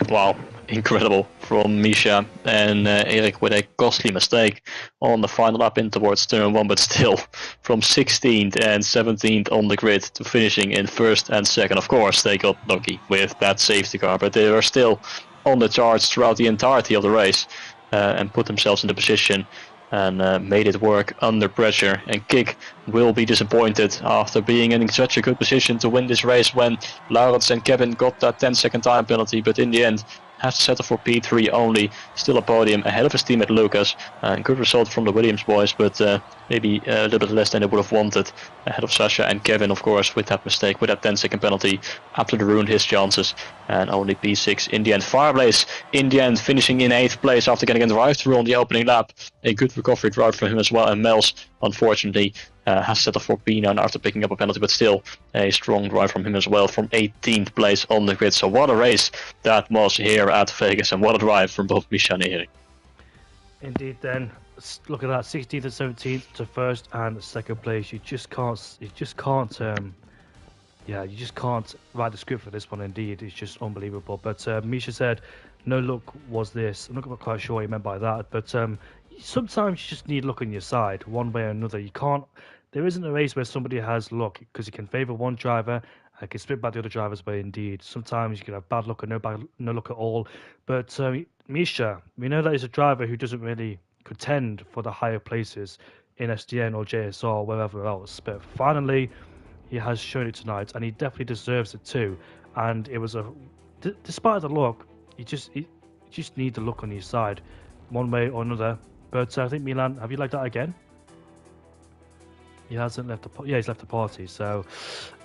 Wow, incredible from Misha and Eric with a costly mistake on the final lap in towards turn 1, but still from 16th and 17th on the grid to finishing in 1st and 2nd. Of course, they got lucky with that safety car, but they were still on the charts throughout the entirety of the race and put themselves in the position and made it work under pressure. And Kick will be disappointed after being in such a good position to win this race when Laurens and Kevin got that 10-second time penalty, but in the end has to settle for P3 only. Still a podium ahead of his teammate Lucas. Good result from the Williams boys, but maybe a little bit less than they would have wanted. Ahead of Sasha and Kevin, of course, with that mistake, with that 10-second penalty, absolutely ruined his chances. And only P6 in the end. Fireblaze in the end finishing in 8th place after getting a drive-through on the opening lap. A good recovery drive from him as well. And Mels, unfortunately, has settled for P9 after picking up a penalty, but still a strong drive from him as well from 18th place on the grid. So what a race that was here at Vegas, and what a drive from both Misha and Erik. Indeed, then look at that, 16th and 17th to first and second place. You just can't write the script for this one. Indeed, it's just unbelievable. But Misha said, "No luck was this." I'm not quite sure what he meant by that, but sometimes you just need luck on your side, one way or another. You can't. There isn't a race where somebody has luck, because you can favour one driver and can split back the other driver's way. Indeed, sometimes you can have bad luck or no luck at all. But Misha, we know that he's a driver who doesn't really contend for the higher places in SDN or JSR or wherever else. But finally, he has shown it tonight, and he definitely deserves it too. And it was despite the luck, you just need the luck on your side, one way or another. But I think Milan, have you like that again? He hasn't left he's left the party. So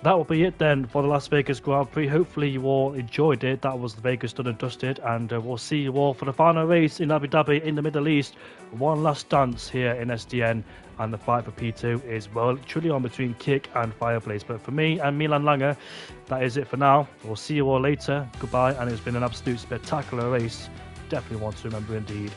that will be it then for the Las Vegas Grand Prix. Hopefully you all enjoyed it. That was Vegas done and dusted, and we'll see you all for the final race in Abu Dhabi in the Middle East. One last dance here in SDN, and the fight for P2 is truly on between Kick and Fireplace. But for me and Milan Langer, that is it for now. We'll see you all later. Goodbye, and it's been an absolute spectacular race. Definitely one to remember indeed.